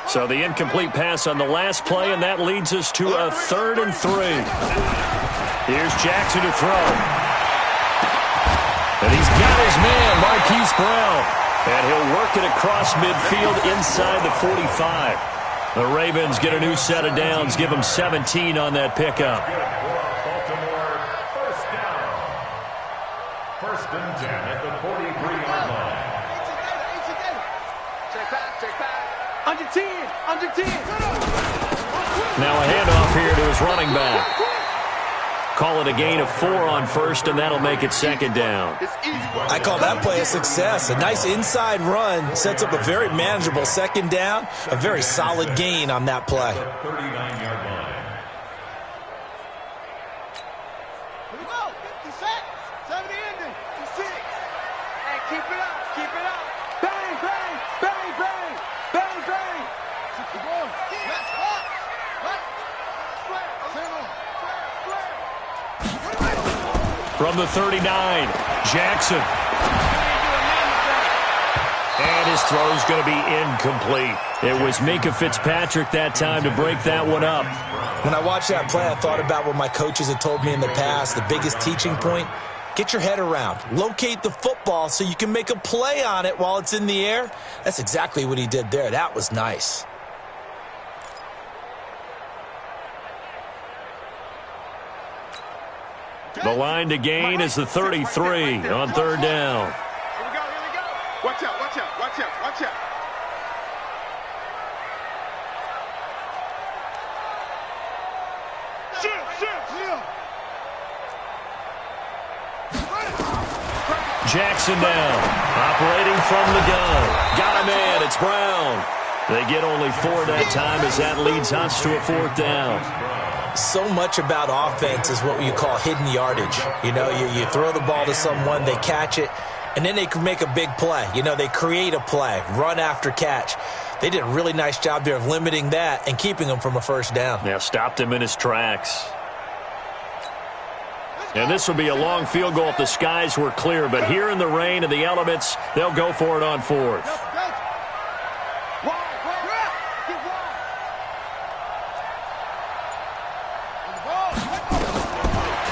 So the incomplete pass on the last play, and that leads us to a 3rd and 3. Here's Jackson to throw. And he's got his man, Marquise Brown. And he'll work it across midfield inside the 45. The Ravens get a new set of downs, give them 17 on that pickup. Baltimore, first down. First and 10 at the 43-yard line. Check back. Under 10. Now a handoff here to his running back. Call it a gain of 4 on first, and that'll make it second down. I call that play a success. A nice inside run sets up a very manageable second down. A very solid gain on that play. 39-yard line. Here we go. 50 seconds. 70 ending. 56. Hey, keep it up. Bang, bang, bang, bang, bang, bang. Keep the ball. Let's walk. Right. Square. Zero. From the 39, Jackson. And his throw's going to be incomplete. It was Minkah Fitzpatrick that time to break that one up. When I watched that play, I thought about what my coaches had told me in the past. The biggest teaching point, get your head around. Locate the football so you can make a play on it while it's in the air. That's exactly what he did there. That was nice. The line to gain is the 33 on third down. Here we go. Watch out. Jackson down, operating from the gun. Got a man, it's Brown. They get only 4 that time as that leads us to a fourth down. So much about offense is what you call hidden yardage. You know, you throw the ball to someone, they catch it, and then they can make a big play. You know, they create a play, run after catch. They did a really nice job there of limiting that and keeping him from a first down. Yeah, stopped him in his tracks. And this will be a long field goal if the skies were clear, but here in the rain and the elements, they'll go for it on fourth.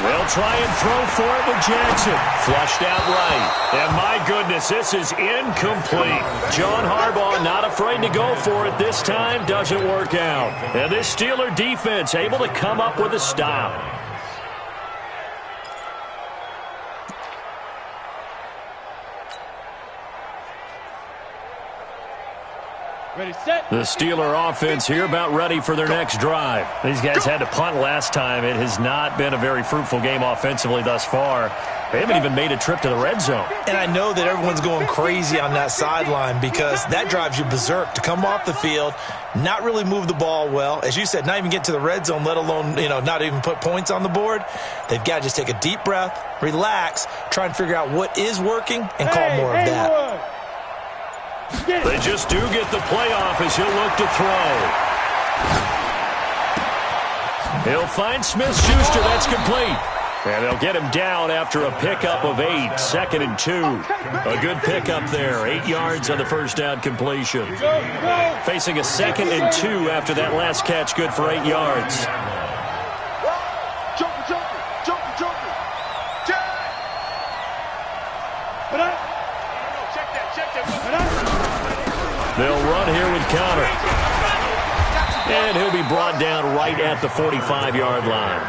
They'll try and throw for it with Jackson. Flushed out right. And my goodness, this is incomplete. John Harbaugh not afraid to go for it this time. Doesn't work out. And this Steeler defense able to come up with a stop. Ready, set. The Steeler offense here about ready for their next drive. These guys had to punt last time. It has not been a very fruitful game offensively thus far. They haven't even made a trip to the red zone. And I know that everyone's going crazy on that sideline because that drives you berserk to come off the field, not really move the ball well. As you said, not even get to the red zone, let alone, not even put points on the board. They've got to just take a deep breath, relax, try and figure out what is working and call more of that. They just do get the playoff as he'll look to throw. He'll find Smith-Schuster. That's complete. And they'll get him down after a pickup of 8, 2nd and 2. A good pickup there, 8 yards on the first down completion. Facing a 2nd and 2 after that last catch, good for 8 yards. They'll run here with Connor. And he'll be brought down right at the 45-yard line.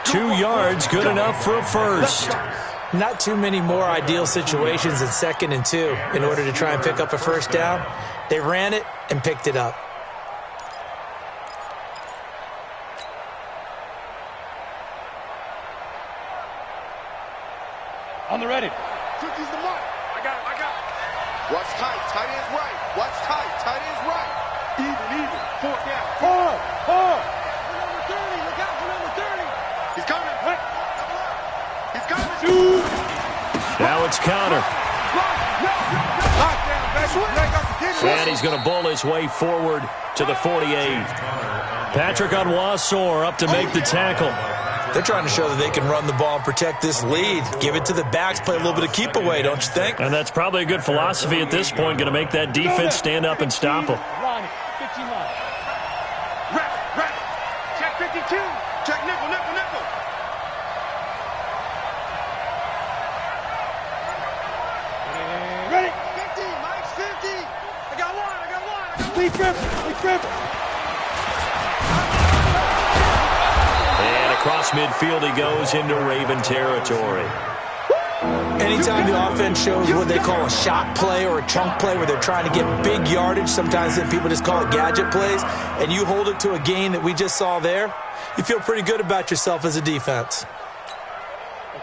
2 yards, good enough for a first. Not too many more ideal situations in 2nd and 2 in order to try and pick up a first down. They ran it and picked it up. On the ready. Cookies the mark. I got it. Watch tight. Tight ends right. Watch tight. Tight ends right. Even. 4th down. Hard. Number 30. Look out for number 30. He's coming. Right. He's coming. Now it's Connor. And he's going to bowl his way forward to the 48. Patrick Onwuasor up to make the tackle. They're trying to show that they can run the ball and protect this lead. Give it to the backs, play a little bit of keep away, don't you think? And that's probably a good philosophy at this point, going to make that defense stand up and stop them. Ronnie, 15 line. Right. Check 52. Check nickel. Ready. 50. Mike's 50. I got one. Lee Griffin. Across midfield he goes into Raven territory. Anytime the offense shows what they call a shot play or a chunk play where they're trying to get big yardage, sometimes people just call it gadget plays, and you hold it to a gain that we just saw there, you feel pretty good about yourself as a defense.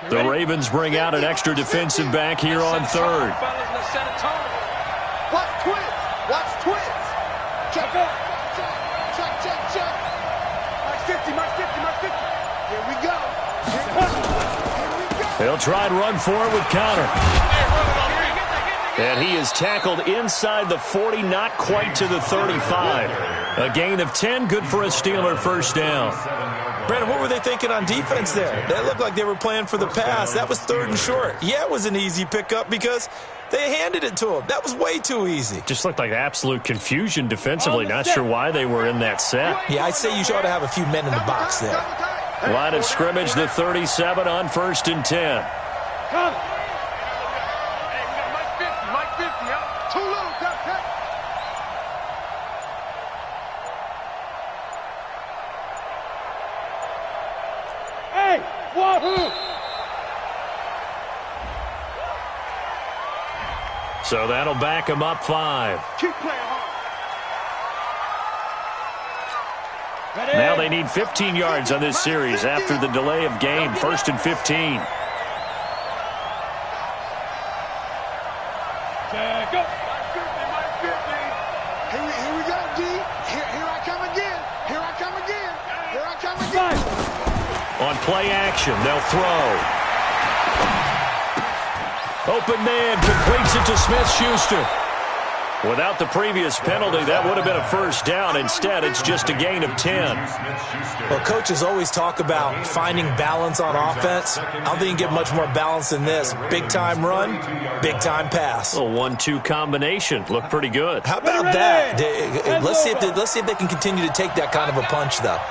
The Ravens bring out an extra defensive back here on third. Watch twins. Watch twins. Check. Check, check, check. Mark 50, Mark 50, Mark 50. Here we go. They'll try and run for it with counter. And he is tackled inside the 40, not quite to the 35. A gain of 10, good for a Steeler first down. Brandon, what were they thinking on defense there? That looked like they were playing for the pass. That was 3rd and short. Yeah, it was an easy pickup because they handed it to him. That was way too easy. Just looked like absolute confusion defensively. Not sure why they were in that set. Yeah, I'd say you ought to have a few men in the box there. Line of scrimmage, the 37 on 1st and 10. Come. Hey, we got Mike 50, huh? Too low, cut. Hey, what? So that'll back him up 5. Keep playing hard. Now they need 15 yards on this series after the delay of game. 1st and 15. Go. Mike 50. Here we go, D. Here I come again. Here I come again. Here I come again. On play action, they'll throw. Open man completes it to Smith-Schuster. Without the previous penalty, that would have been a first down. Instead, it's just a gain of 10. Well, coaches always talk about finding balance on offense. I don't think you can get much more balance than this. Big-time run, big-time pass. A 1-2 combination. Looked pretty good. How about that? Let's see if they can continue to take that kind of a punch, though.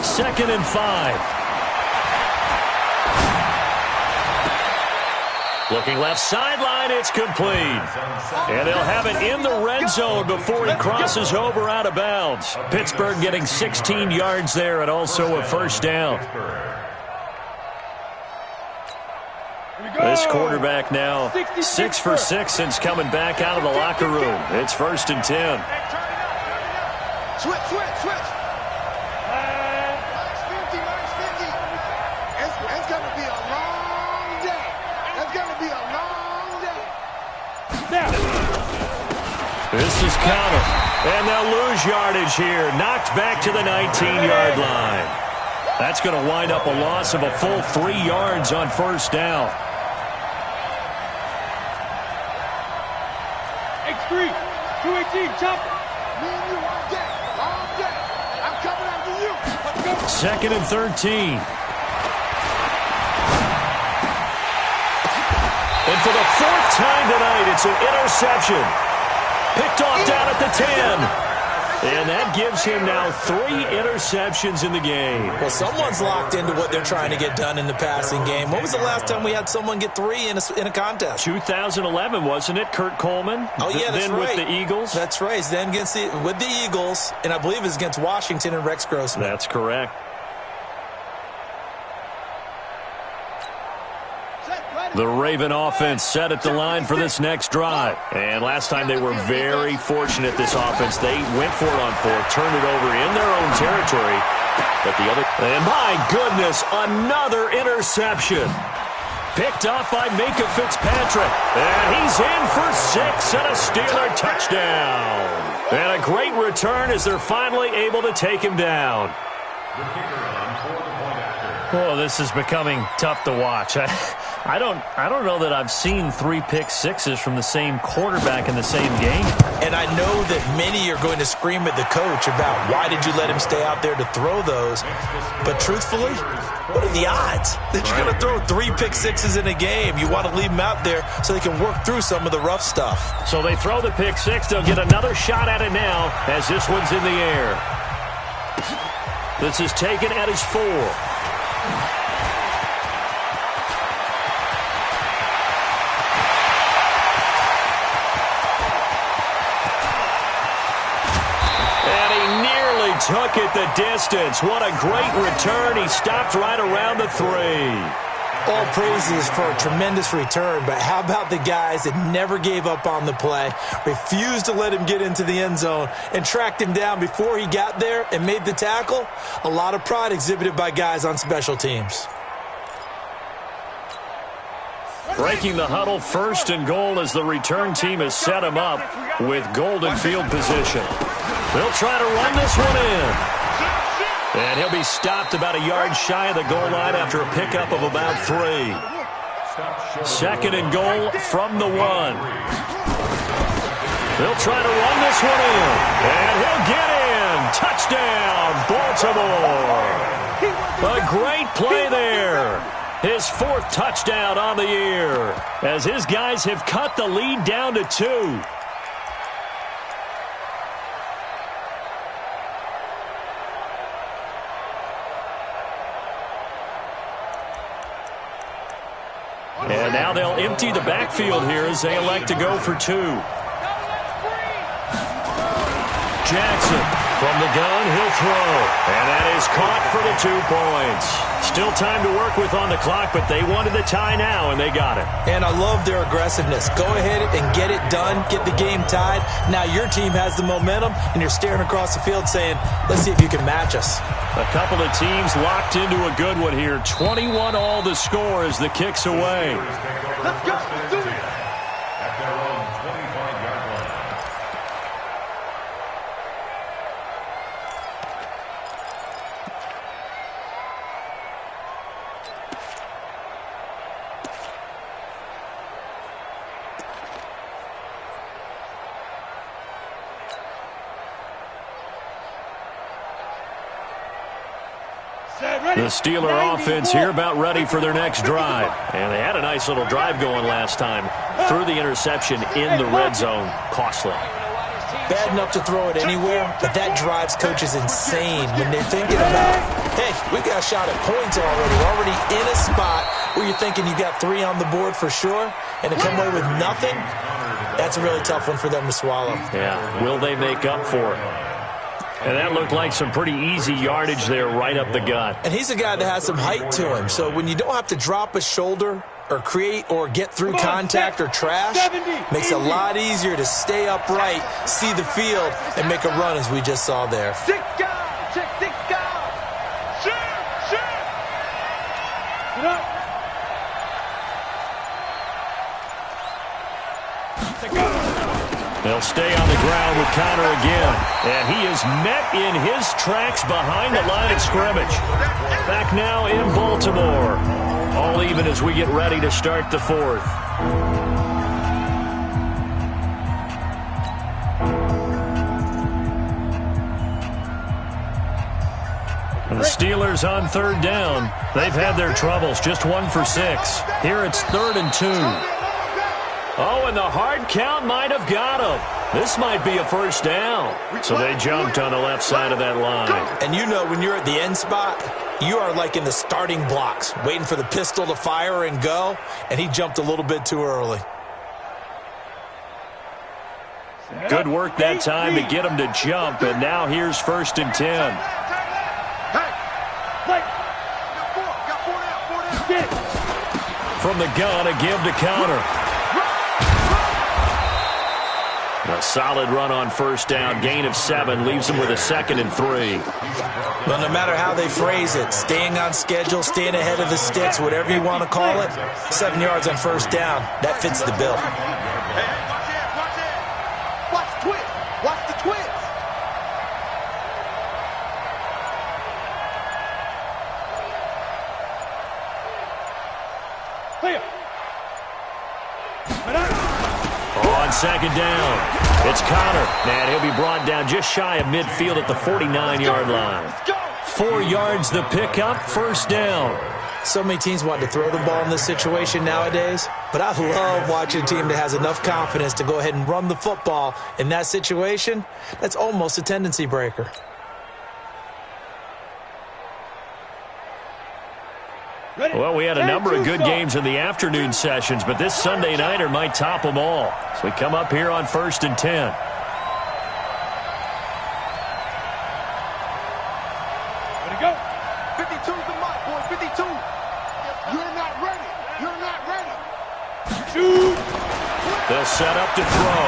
Second and 5. Looking left sideline, it's complete. And they'll have it in the red zone before he crosses over out of bounds. Pittsburgh getting 16 yards there and also a first down. This quarterback now 6 for 6 since coming back out of the locker room. It's 1st and 10. Switch. It's going to be a long day. It's going to be a long day. Now. This is counter. And they'll lose yardage here. Knocked back to the 19-yard line. That's going to wind up a loss of a full 3 yards on first down. X3, 218, chopper. Me and you all day. I'm coming after you. Let's go. 2nd and 13. And for the 4th time tonight, it's an interception. Picked off down at the 10. And that gives him now 3 interceptions in the game. Well, someone's locked into what they're trying to get done in the passing game. When was the last time we had someone get 3 in a contest? 2011, wasn't it, Kurt Coleman? Oh, yeah, that's then right. With the Eagles? That's right. Then with the Eagles, and I believe it's against Washington and Rex Grossman. That's correct. The Raven offense set at the line for this next drive. And last time they were very fortunate, this offense. They went for it on 4th, turned it over in their own territory. But the other... And my goodness, another interception. Picked off by Minka Fitzpatrick. And he's in for 6 and a Steeler touchdown. And a great return as they're finally able to take him down. Oh, this is becoming tough to watch. I don't know that I've seen 3 pick sixes from the same quarterback in the same game. And I know that many are going to scream at the coach about why did you let him stay out there to throw those. But truthfully, what are the odds that you're going to throw 3 pick sixes in a game? You want to leave them out there so they can work through some of the rough stuff. So they throw the pick 6. They'll get another shot at it now as this one's in the air. This is taken at his 4. took it the distance. What a great return. He stopped right around the 3. All praises for a tremendous return, but how about the guys that never gave up on the play, refused to let him get into the end zone, and tracked him down before he got there and made the tackle? A lot of pride exhibited by guys on special teams. Breaking the huddle, 1st and goal as the return team has set him up with golden field position. They'll try to run this one in. And he'll be stopped about a yard shy of the goal line after a pickup of about 3. 2nd and goal from the 1. They'll try to run this one in. And he'll get in. Touchdown, Baltimore. A great play there. His 4th touchdown on the year as his guys have cut the lead down to 2. And now they'll empty the backfield here as they elect to go for 2. Jackson from the gun, he'll throw. And that is caught for the 2 points. Still time to work with on the clock, but they wanted the tie now, and they got it. And I love their aggressiveness. Go ahead and get it done, get the game tied. Now your team has the momentum, and you're staring across the field saying, let's see if you can match us. A couple of teams locked into a good one here. 21 all the score as the kick's away. Let's go. Let's do it. At their own 25-yard line. The Steeler offense here about ready for their next drive. And they had a nice little drive going last time. Threw the interception in the red zone. Costly. Bad enough to throw it anywhere, but that drives coaches insane when they're thinking about, hey, we got a shot at points already. We're already in a spot where you're thinking you got 3 on the board for sure, and to come away with nothing, that's a really tough one for them to swallow. Yeah, will they make up for it? And that looked like some pretty easy yardage there right up the gut. And he's a guy that has some height to him, so when you don't have to drop a shoulder or create or get through contact or trash, makes it a lot easier to stay upright, see the field, and make a run as we just saw there. 6 guys. Check 6 guys. Shoot. Get up. They'll stay on the ground with Connor again. And he is met in his tracks behind the line of scrimmage. Back now in Baltimore. All even as we get ready to start the 4th. The Steelers on 3rd down. They've had their troubles. Just 1 for 6. Here it's 3rd and 2. Oh, and the hard count might have got him. This might be a 1st down. So they jumped on the left side of that line. And you know when you're at the end spot, you are like in the starting blocks, waiting for the pistol to fire and go, and he jumped a little bit too early. Good work that time to get him to jump, and now here's 1st and 10. From the gun, a give to Counter. A solid run on 1st down. Gain of 7 leaves them with a 2nd and 3. Well, no matter how they phrase it, staying on schedule, staying ahead of the sticks, whatever you want to call it, 7 yards on 1st down, that fits the bill. Watch the twist. Watch the twist. On 2nd down, it's Connor. And he'll be brought down just shy of midfield at the 49-yard line. 4 yards the pickup, 1st down. So many teams want to throw the ball in this situation nowadays, but I love watching a team that has enough confidence to go ahead and run the football in that situation. That's almost a tendency breaker. Well, we had a number of good games in the afternoon sessions, but this Sunday nighter might top them all. So we come up here on 1st and 10. go. 52's the mark, boy. 52. You're not ready. You're not ready. Shoot. They'll set up to throw.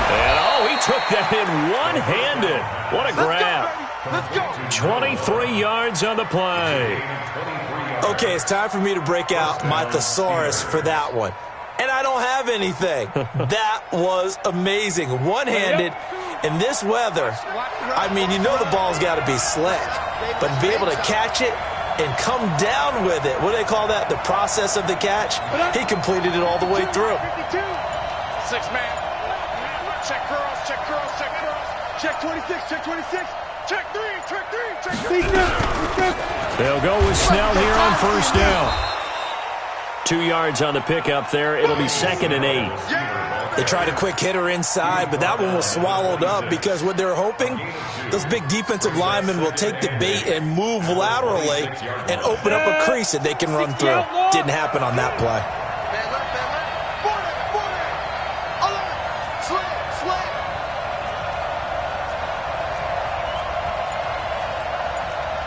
And, oh, he took that in one-handed. What a grab. Let's go. 23 yards on the play. Okay, it's time for me to break out my thesaurus for that one. And I don't have anything. That was amazing. One-handed in this weather. I mean, you know the ball's got to be slick. But to be able to catch it and come down with it, what do they call that? The process of the catch? He completed it all the way through. 6-man. Check cross, check cross, check cross. Check 26, check 26. Check 3, check 3, check 3. They'll go with Snell here on first down. 2 yards on the pickup there. It'll be 2nd and 8. They tried a quick hitter inside, but that one was swallowed up because what they're hoping, those big defensive linemen will take the bait and move laterally and open up a crease that they can run through. Didn't happen on that play.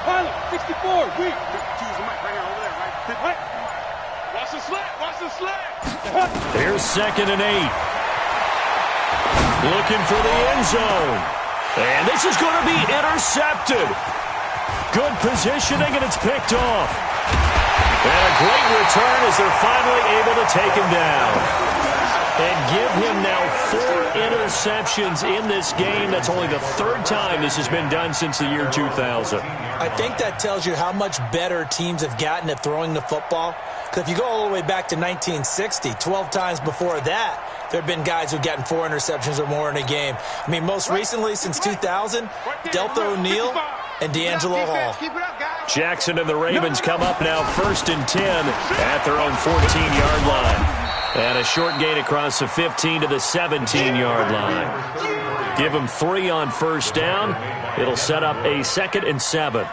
Pilot, 64, weak. 52's the mic right here, over there, right? Watch the slant, watch the slant. Here's 2nd and 8. Looking for the end zone. And this is going to be intercepted. Good positioning, and it's picked off. And a great return as they're finally able to take him down. And give him now 4 interceptions in this game. That's only the 3rd time this has been done since the year 2000. I think that tells you how much better teams have gotten at throwing the football. Because if you go all the way back to 1960, 12 times before that, there have been guys who've gotten 4 interceptions or more in a game. I mean, most recently, since 2000, Delta O'Neal and D'Angelo Hall. Jackson and the Ravens come up now 1st and 10 at their own 14-yard line. And a short gain across the 15 to the 17-yard line. Give them 3 on first down. It'll set up a 2nd and 7.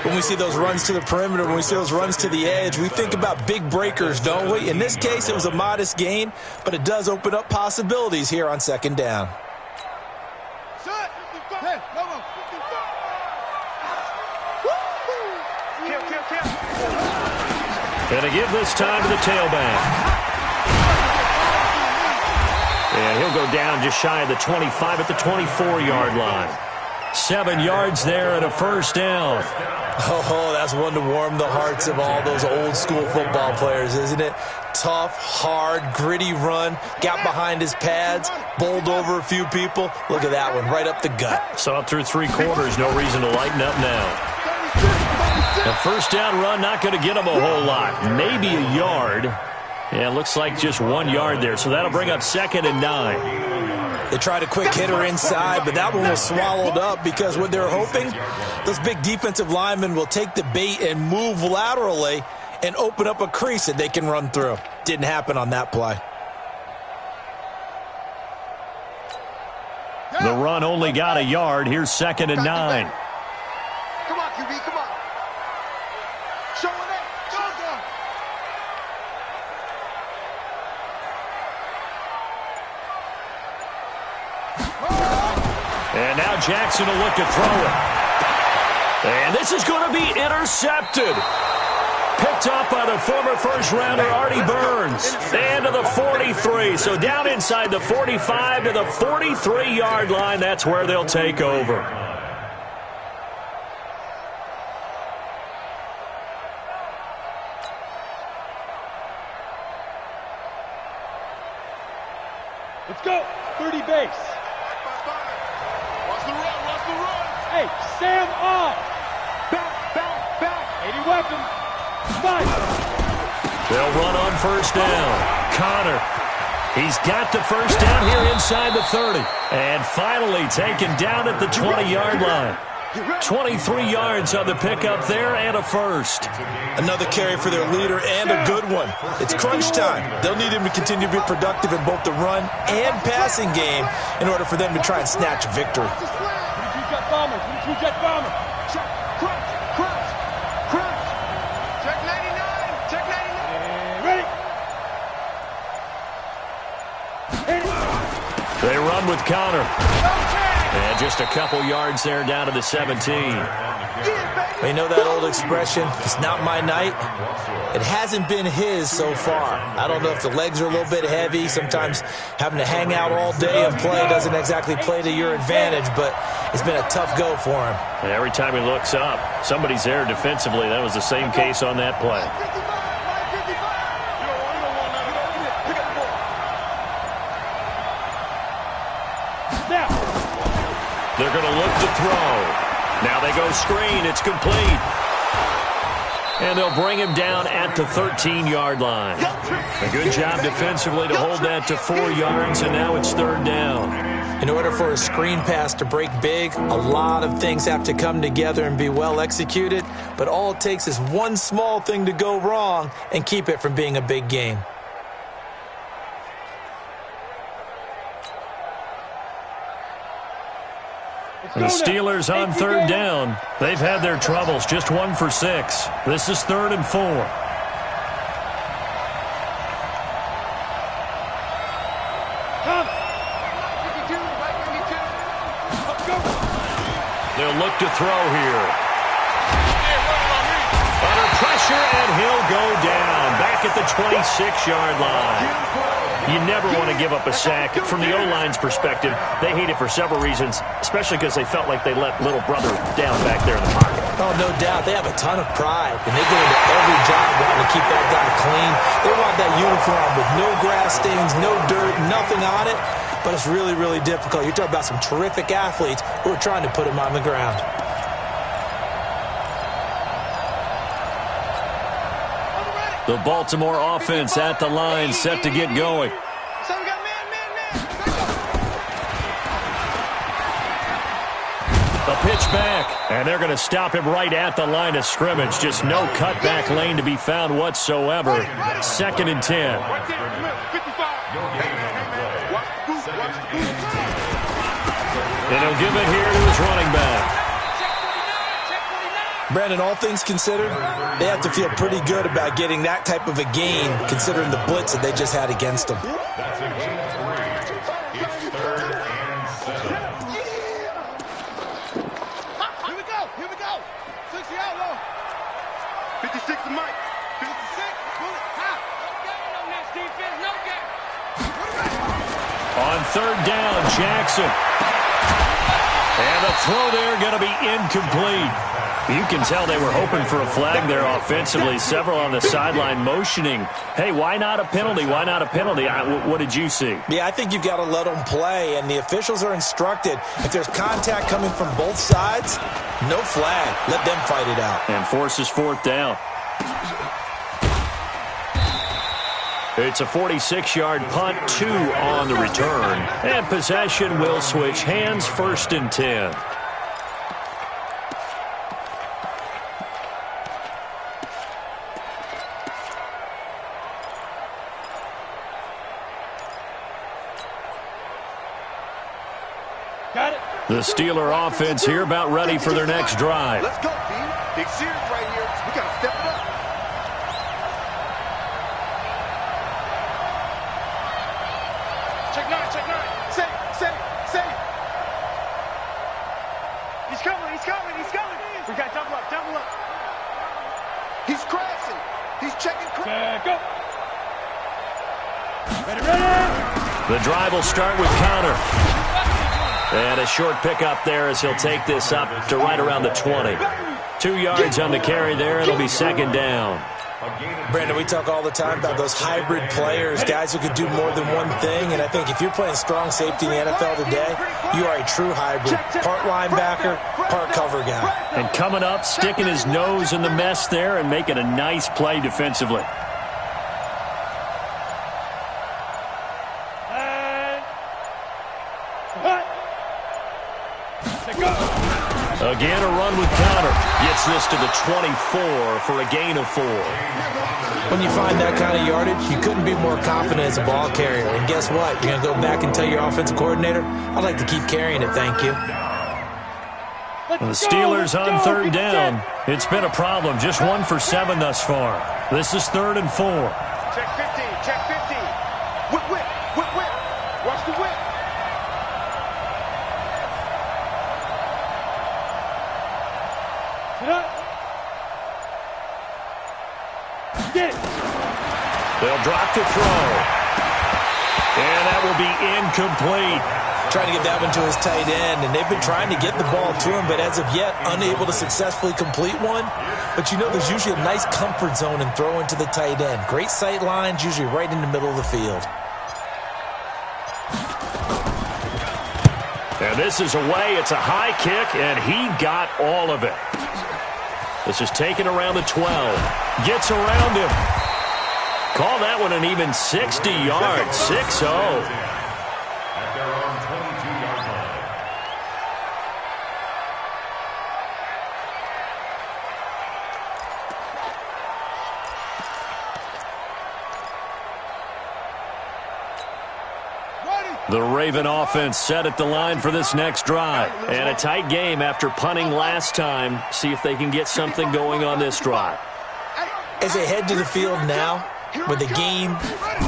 When we see those runs to the perimeter, when we see those runs to the edge, we think about big breakers, don't we? In this case, it was a modest gain, but it does open up possibilities here on 2nd down. And to give this time to the tailback. And he'll go down just shy of the 25 at the 24-yard line. 7 yards there and a first down. Oh, that's one to warm the hearts of all those old-school football players, isn't it? Tough, hard, gritty run. Got behind his pads, bowled over a few people. Look at that one, right up the gut. Saw it through 3 quarters. No reason to lighten up now. The first down run not going to get him a whole lot. Maybe a yard. Yeah, it looks like just 1 yard there. So that'll bring up 2nd and 9. They tried a quick hitter inside, but that one was swallowed up because what they're hoping, those big defensive linemen will take the bait and move laterally and open up a crease that they can run through. Didn't happen on that play. The run only got a yard. Here's 2nd and 9. Come on, QB, come on. Show it up. Go. And now Jackson will look to throw it. And this is going to be intercepted. Picked up by the former first-rounder Artie Burns. And to the 43. So down inside the 45 to the 43-yard line. That's where they'll take over. Let's go. 30 base. Watch the run. Hey, Sam off. Back. 80 weapon. They'll run on first down. Connor. He's got the first down here inside the 30. And finally taken down at the 20-yard line. 23 yards on the pickup there and a first. Another carry for their leader and a good one. It's crunch time. They'll need him to continue to be productive in both the run and passing game in order for them to try and snatch victory. 22-jet bomber. Check. Crunch. Check 99. Ready. They run with Connor. And just a couple yards there down to the 17. You know that old expression, it's not my night? It hasn't been his so far. I don't know if the legs are a little bit heavy. Sometimes having to hang out all day and play doesn't exactly play to your advantage, but it's been a tough go for him. And every time he looks up, somebody's there defensively. That was the same case on that play. They're going to look to throw. Now they go screen. It's complete. And they'll bring him down at the 13-yard line. A good job defensively to hold that to 4 yards, and now it's 3rd down. In order for a screen pass to break big, a lot of things have to come together and be well executed, but all it takes is one small thing to go wrong and keep it from being a big game. The Steelers on 3rd down. They've had their troubles, just 1 for 6. This is 3rd and 4. They'll look to throw here. Under pressure, and he'll go down. Back at the 26-yard line. You never want to give up a sack. From the O-line's perspective, they hate it for several reasons, especially because they felt like they let little brother down back there in the pocket. Oh, no doubt. They have a ton of pride, and they go into every job wanting to keep that guy clean. They want that uniform with no grass stains, no dirt, nothing on it, but it's really, really difficult. You're talking about some terrific athletes who are trying to put him on the ground. The Baltimore offense at the line, set to get going. The pitch back, and they're going to stop him right at the line of scrimmage. Just no cutback lane to be found whatsoever. 2nd and 10. And he'll give it here to his running back. Brandon, all things considered, they have to feel pretty good about getting that type of a gain, considering the blitz that they just had against them. That's a gain of 3. It's 3rd and 7. Here we go. 60 out low. 56 to Mike. 56. Pull it. High. No gain on this defense. No gain. On 3rd down, Jackson. And the throw there going to be incomplete. You can tell they were hoping for a flag there offensively. Several on the sideline motioning. Hey, why not a penalty? Why not a penalty? What did you see? Yeah, I think you've got to let them play, and the officials are instructed. If there's contact coming from both sides, no flag. Let them fight it out. And forces 4th down. It's a 46-yard punt, 2 on the return. And possession will switch hands, 1st and 10. The Steeler offense here about ready for their next drive. Let's go, B. Big series right here. We got to step it up. Check 9. Safe. He's coming. We got to double up. He's crashing. He's checking. Go. Ready. The drive will start with Connor. And a short pickup there as he'll take this up to right around the 20. 2 yards on the carry there. It'll be 2nd down. Brandon, we talk all the time about those hybrid players, guys who could do more than one thing, and I think if you're playing strong safety in the NFL today, you are a true hybrid. Part linebacker, part cover guy. And coming up, sticking his nose in the mess there and making a nice play defensively. Again, a run with Connor. Gets this to the 24 for a gain of 4. When you find that kind of yardage, you couldn't be more confident as a ball carrier. And guess what? You're going to go back and tell your offensive coordinator, I'd like to keep carrying it, thank you. And the Steelers on 3rd down. It's been a problem. Just 1 for 7 thus far. This is 3rd and 4. Check 15. Whip. Watch the whip. They'll drop the throw. And that will be incomplete. Trying to get that one to his tight end, and they've been trying to get the ball to him, but as of yet, unable to successfully complete one. But you know, there's usually a nice comfort zone in throwing to the tight end. Great sight lines, usually right in the middle of the field. And this is away. It's a high kick, and he got all of it. This is taken around the 12. Gets around him. Call that one an even 60 yards. 6-0. The Raven offense set at the line for this next drive. And a tight game after punting last time. See if they can get something going on this drive. As they head to the field now, with the game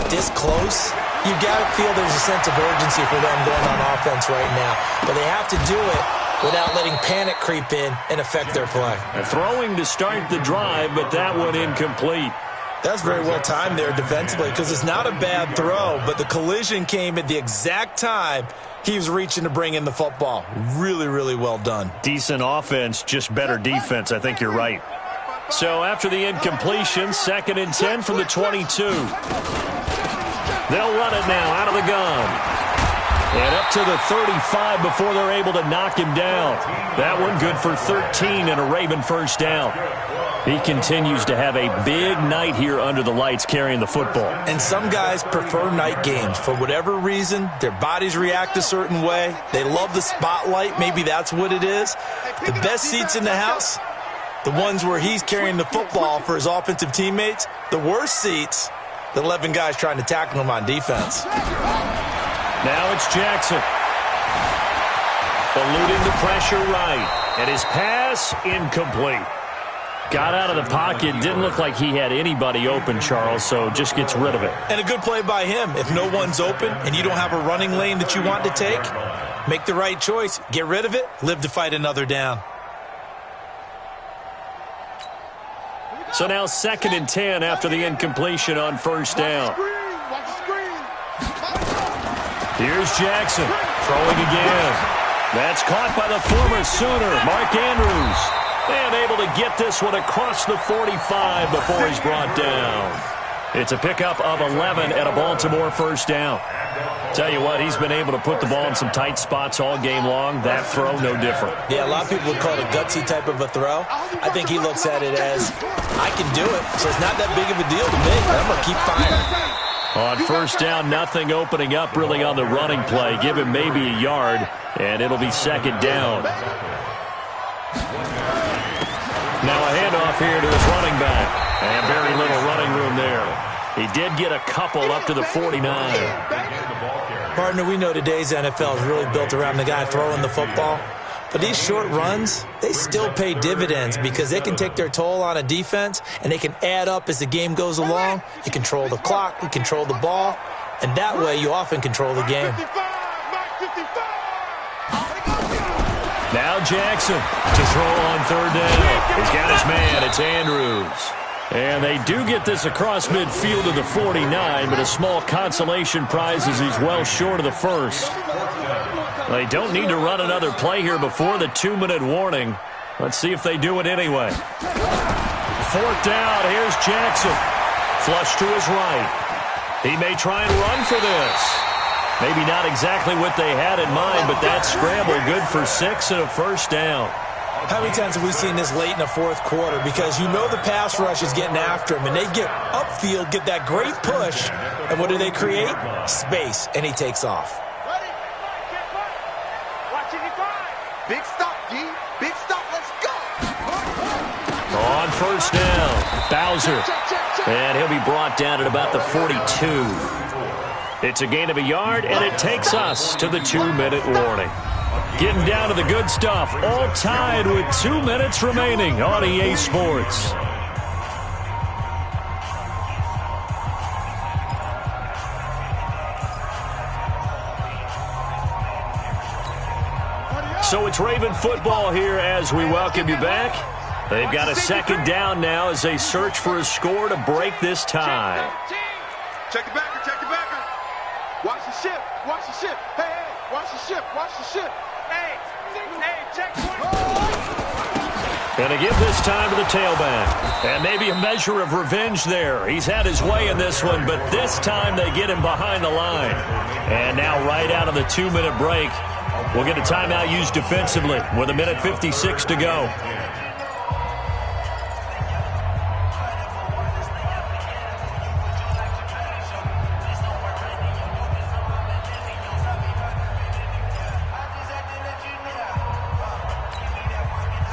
this close, you've got to feel there's a sense of urgency for them going on offense right now. But they have to do it without letting panic creep in and affect their play. Throwing to start the drive, but that one incomplete. That's very well timed there defensively, because it's not a bad throw, but the collision came at the exact time he was reaching to bring in the football. Really, really well done. Decent offense, just better defense. I think you're right. So after the incompletion, 2nd and 10 from the 22. They'll run it now out of the gun. And up to the 35 before they're able to knock him down. That one good for 13 and a Raven first down. He continues to have a big night here under the lights carrying the football. And some guys prefer night games. For whatever reason, their bodies react a certain way. They love the spotlight. Maybe that's what it is. The best seats in the house, the ones where he's carrying the football for his offensive teammates. The worst seats, the 11 guys trying to tackle him on defense. Now it's Jackson. Eluding the pressure right. And his pass incomplete. Got out of the pocket. Didn't look like he had anybody open, Charles, so just gets rid of it. And a good play by him. If no one's open and you don't have a running lane that you want to take, make the right choice. Get rid of it. Live to fight another down. So now 2nd and 10 after the incompletion on first down. Here's Jackson throwing again. That's caught by the former Sooner, Mark Andrews. And able to get this one across the 45 before he's brought down. It's a pickup of 11 and a Baltimore first down. Tell you what, he's been able to put the ball in some tight spots all game long. That throw, no different. Yeah, a lot of people would call it a gutsy type of a throw. I think he looks at it as, I can do it, so it's not that big of a deal to me. I'm going to keep firing. On first down, nothing opening up really on the running play. Give him maybe a yard, and it'll be 2nd down. Now a handoff here to his running back. And very little running room there. He did get a couple up to the 49. Partner, we know today's NFL is really built around the guy throwing the football. But these short runs, they still pay dividends because they can take their toll on a defense and they can add up as the game goes along. You control the clock, you control the ball, and that way you often control the game. Now Jackson to throw on 3rd down. He's got his man. It's Andrews. And they do get this across midfield to the 49, but a small consolation prize as he's well short of the first. They don't need to run another play here before the 2-minute warning. Let's see if they do it anyway. 4th down. Here's Jackson. Flush to his right. He may try and run for this. Maybe not exactly what they had in mind, but that scramble good for 6 and a first down. How many times have we seen this late in the 4th quarter? Because you know the pass rush is getting after him, and they get upfield, get that great push, and what do they create? Space, and he takes off. Big stop, D. Big stop. Let's go. On first down, Bowser. And he'll be brought down at about the 42. It's a gain of a yard, and it takes us to the 2-minute warning. Getting down to the good stuff, all tied with 2 minutes remaining on EA Sports. So it's Raven football here as we welcome you back. They've got a second down now as they search for a score to break this tie. Check the backer, check the backer. Watch the ship, watch the ship. Hey, hey, watch the ship, watch the ship. Hey, check Going to give this time to the tailback. And maybe a measure of revenge there. He's had his way in this one, but this time they get him behind the line. And now right out of the 2-minute break, we'll get a timeout used defensively with 1:56 to go.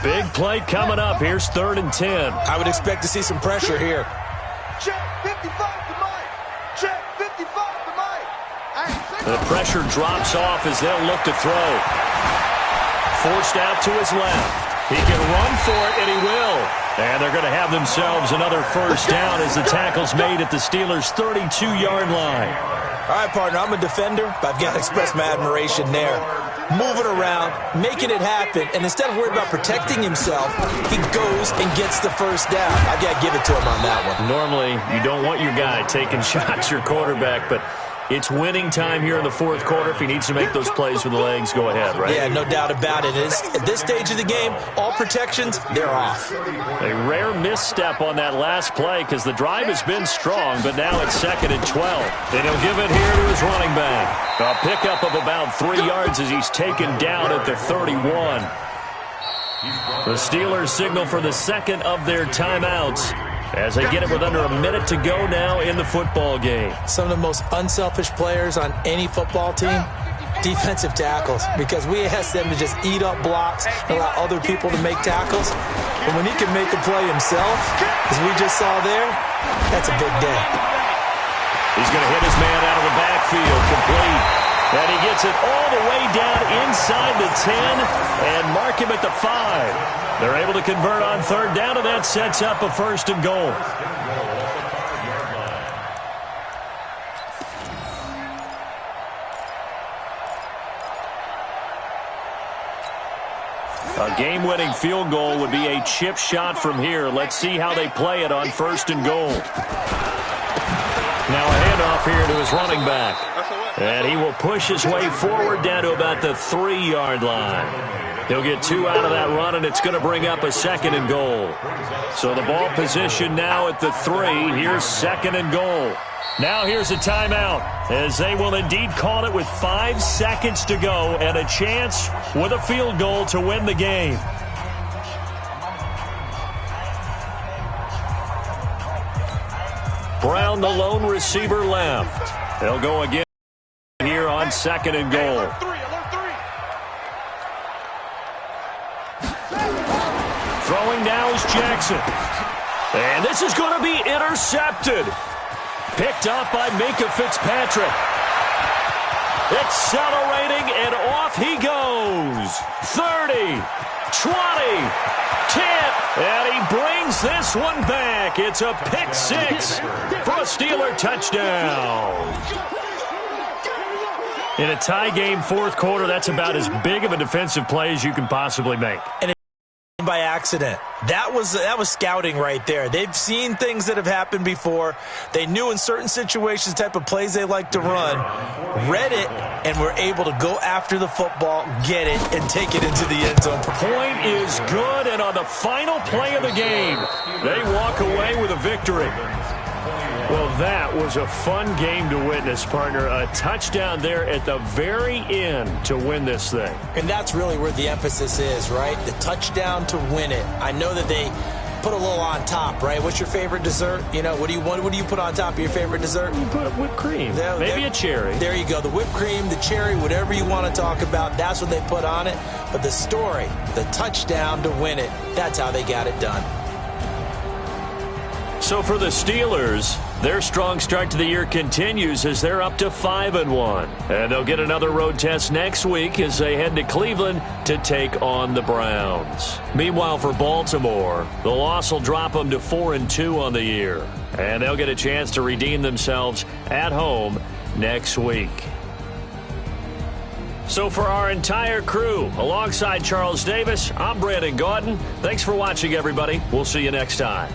Big play coming up. Here's 3rd and 10. I would expect to see some pressure here. Check 55 to Mike. Check 55 to Mike. The pressure drops off as they'll look to throw. Forced out to his left. He can run for it, and he will. And they're going to have themselves another first down as the tackle's made at the Steelers' 32-yard line. All right, partner, I'm a defender, but I've got to express my admiration there. Moving around, making it happen, and instead of worrying about protecting himself, he goes and gets the first down. I've got to give it to him on that one. Normally, you don't want your guy taking shots, your quarterback, but it's winning time here in the 4th quarter. If he needs to make those plays with the legs, go ahead, right? Yeah, no doubt about it. At this stage of the game, all protections, they're off. A rare misstep on that last play because the drive has been strong, but now it's 2nd and 12. And he'll give it here to his running back. A pickup of about 3 yards as he's taken down at the 31. The Steelers signal for the second of their timeouts as they get it with under a minute to go now in the football game. Some of the most unselfish players on any football team, defensive tackles, because we ask them to just eat up blocks and allow other people to make tackles. But when he can make a play himself, as we just saw there, that's a big day. He's going to hit his man out of the backfield, complete. And he gets it all the way down inside the 10 and mark him at the 5. They're able to convert on 3rd down, and that sets up a 1st and goal. A game-winning field goal would be a chip shot from here. Let's see how they play it on 1st and goal. Now a handoff here to his running back. And he will push his way forward down to about the 3-yard line. He'll get 2 out of that run, and it's going to bring up a 2nd and goal. So the ball position now at the 3. Here's 2nd and goal. Now here's a timeout, as they will indeed call it with 5 seconds to go and a chance with a field goal to win the game. Brown, the lone receiver, left. They'll go again here on 2nd and goal. Throwing now is Jackson. And this is going to be intercepted. Picked up by Minkah Fitzpatrick. Accelerating, and off he goes. 30, 20, 10, and he brings this one back. It's a pick 6 for a Steeler touchdown. In a tie game, 4th quarter, that's about as big of a defensive play as you can possibly make. And by accident. That was scouting right there. They've seen things that have happened before. They knew in certain situations the type of plays they like to run, read it, and were able to go after the football, get it, and take it into the end zone. Point is good, and on the final play of the game, they walk away with a victory. Well, that was a fun game to witness, partner. A touchdown there at the very end to win this thing. And that's really where the emphasis is, right? The touchdown to win it. I know that they put a little on top, right? What's your favorite dessert? You know, what do you put on top of your favorite dessert? You put whipped cream. Maybe a cherry. There you go. The whipped cream, the cherry, whatever you want to talk about, that's what they put on it. But the story, the touchdown to win it, that's how they got it done. So for the Steelers, their strong start to the year continues as they're up to 5-1. And they'll get another road test next week as they head to Cleveland to take on the Browns. Meanwhile, for Baltimore, the loss will drop them to 4-2 on the year. And they'll get a chance to redeem themselves at home next week. So for our entire crew, alongside Charles Davis, I'm Brandon Gaudin. Thanks for watching, everybody. We'll see you next time.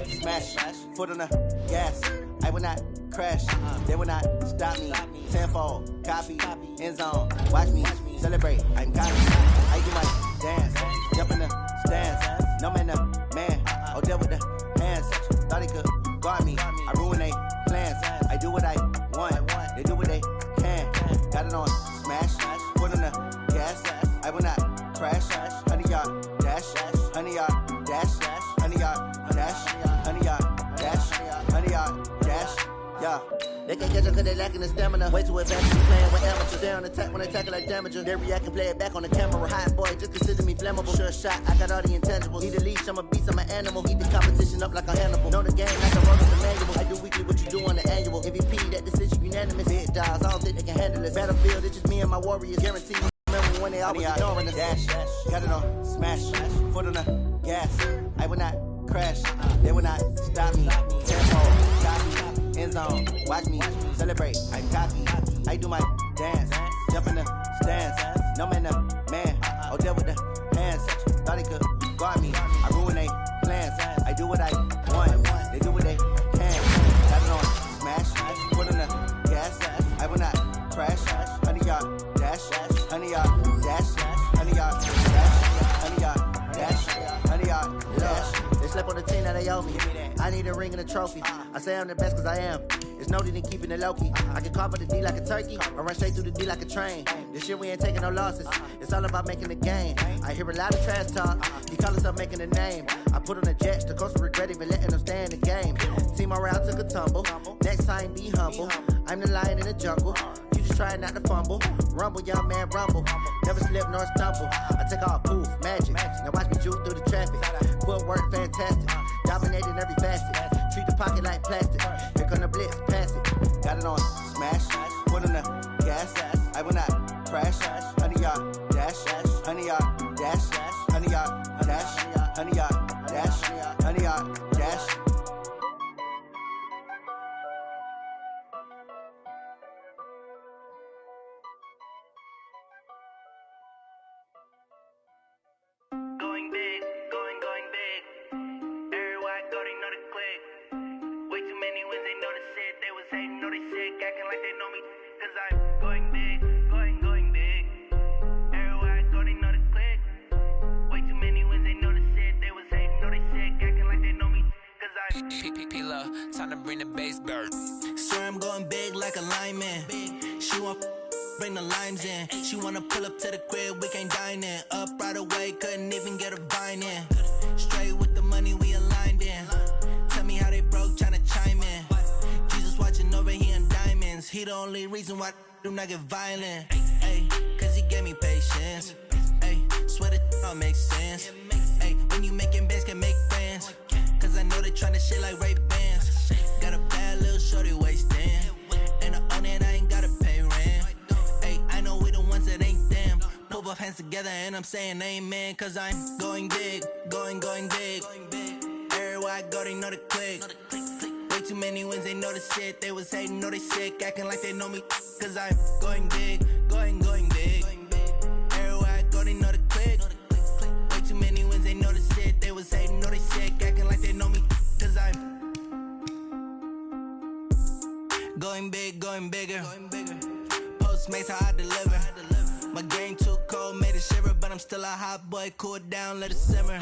Smash, foot on the gas. I will not crash. They will not stop me. Tenfold, copy, end zone. Watch me celebrate. I'm copy. I do my dance. Jump in the stands. No man, the man. Oh, deal with the hands. Thought he could guard me. I ruin they plans. I do what I want. They do what they can. Got it on smash. Foot on the gas. I will not crash. 100 yard dash. 100 yard dash. 100 yard dash. 100 yard dash. 100 yard dash. Yeah. They can't catch up cause they lacking the stamina. Way too advanced to be playing with amateurs. They're on attack when they tackle like damager. They react and play it back on the camera. Hot boy, just consider me flammable. Sure shot, I got all the intangibles. Need a leash, I'm a beast, I'm an animal. Heat the competition up like a Hannibal. Know the game like a run with the manual. I do weekly what you do on the annual. MVP, that decision unanimous. Big dials, I don't think they can handle it. Battlefield, it's just me and my warriors. Guaranteed. Remember when they always ignoring us. Dash, got it on smash. Foot on the gas. I will not crash. They will not stop me. Tempo, copy, end zone. Watch me celebrate. I'm cocky. I do my dance. Jump in the stands. No man, the man. Oh, deal with the hands. Thought he could guard me. I ruin they plans. I do what I want. They do what they can. Got it on smash. Foot on the gas. I will not crash. 100 yard dash. 100 yard dash. 100 yard dash. 100 yard dash. 100 yard dash. They slept on the team that they owe me. I need a ring and a trophy. I say I'm the best cause I am. It's no need in keeping it low-key. I can carve up the D like a turkey or run straight through the D like a train. This year we ain't taking no losses. It's all about making the game. I hear a lot of trash talk. He call himself making a name. I put on the Jets. The coach regret even letting them stay in the game. Team morale took a tumble. Next time be humble. I'm the lion in the jungle. You just trying not to fumble. Rumble, young man, rumble. Never slip nor stumble. I take off, poof, magic. Now watch me juke through the traffic. Footwork fantastic. Dominating every facet. Treat the pocket like plastic. Here come the blitz, pass it. Got it on smash. Foot on the gas. I will not crash. 100 yard dash. 100 yard dash. 100 yard dash. 100 yard dash. 100 yard dash. Going big, going big. Everywhere I go, they know the click. Way too many wins, they know the shit. They was hating, know they sick, acting like they know me. Cause I'm going big, going big. Everywhere I go, they know the click. Way too many wins, they know the shit. They was hating, know they sick, acting like they know me. Cause I'm P-P-P-Lo, time to bring the bass bird. Swear I'm going big like a lineman. She want bring the limes in. She wanna pull up to the crib, we can't dine in. Up right away, couldn't even get a vine in. Straight with the money we aligned in. Tell me how they broke, tryna chime in. Jesus watching over here in diamonds. He the only reason why do not get violent. Ay, cause he gave me patience. Ay, swear that all makes sense. Ay, when you making bands, can make friends. Cause I know they tryna shit like Ray Bans. Got a bad little shorty wasting. And I own it, I ain't gotta pay rent. Ay, I know we the ones that ain't them. Pull both hands together and I'm saying amen. Cause I'm going big, going big. Everywhere I go, they know the click. Way too many wins, they know the shit. They was hating, know they sick, acting like they know me. Cause I'm going big, going big. Everywhere I go, they know the click. Way too many wins, they know the shit. They was hating, know they sick, acting like they know me. Cause I'm going big, going bigger. Postmates how I deliver. My game too cold, made it shiver, but I'm still a hot boy. Cool it down, let it simmer.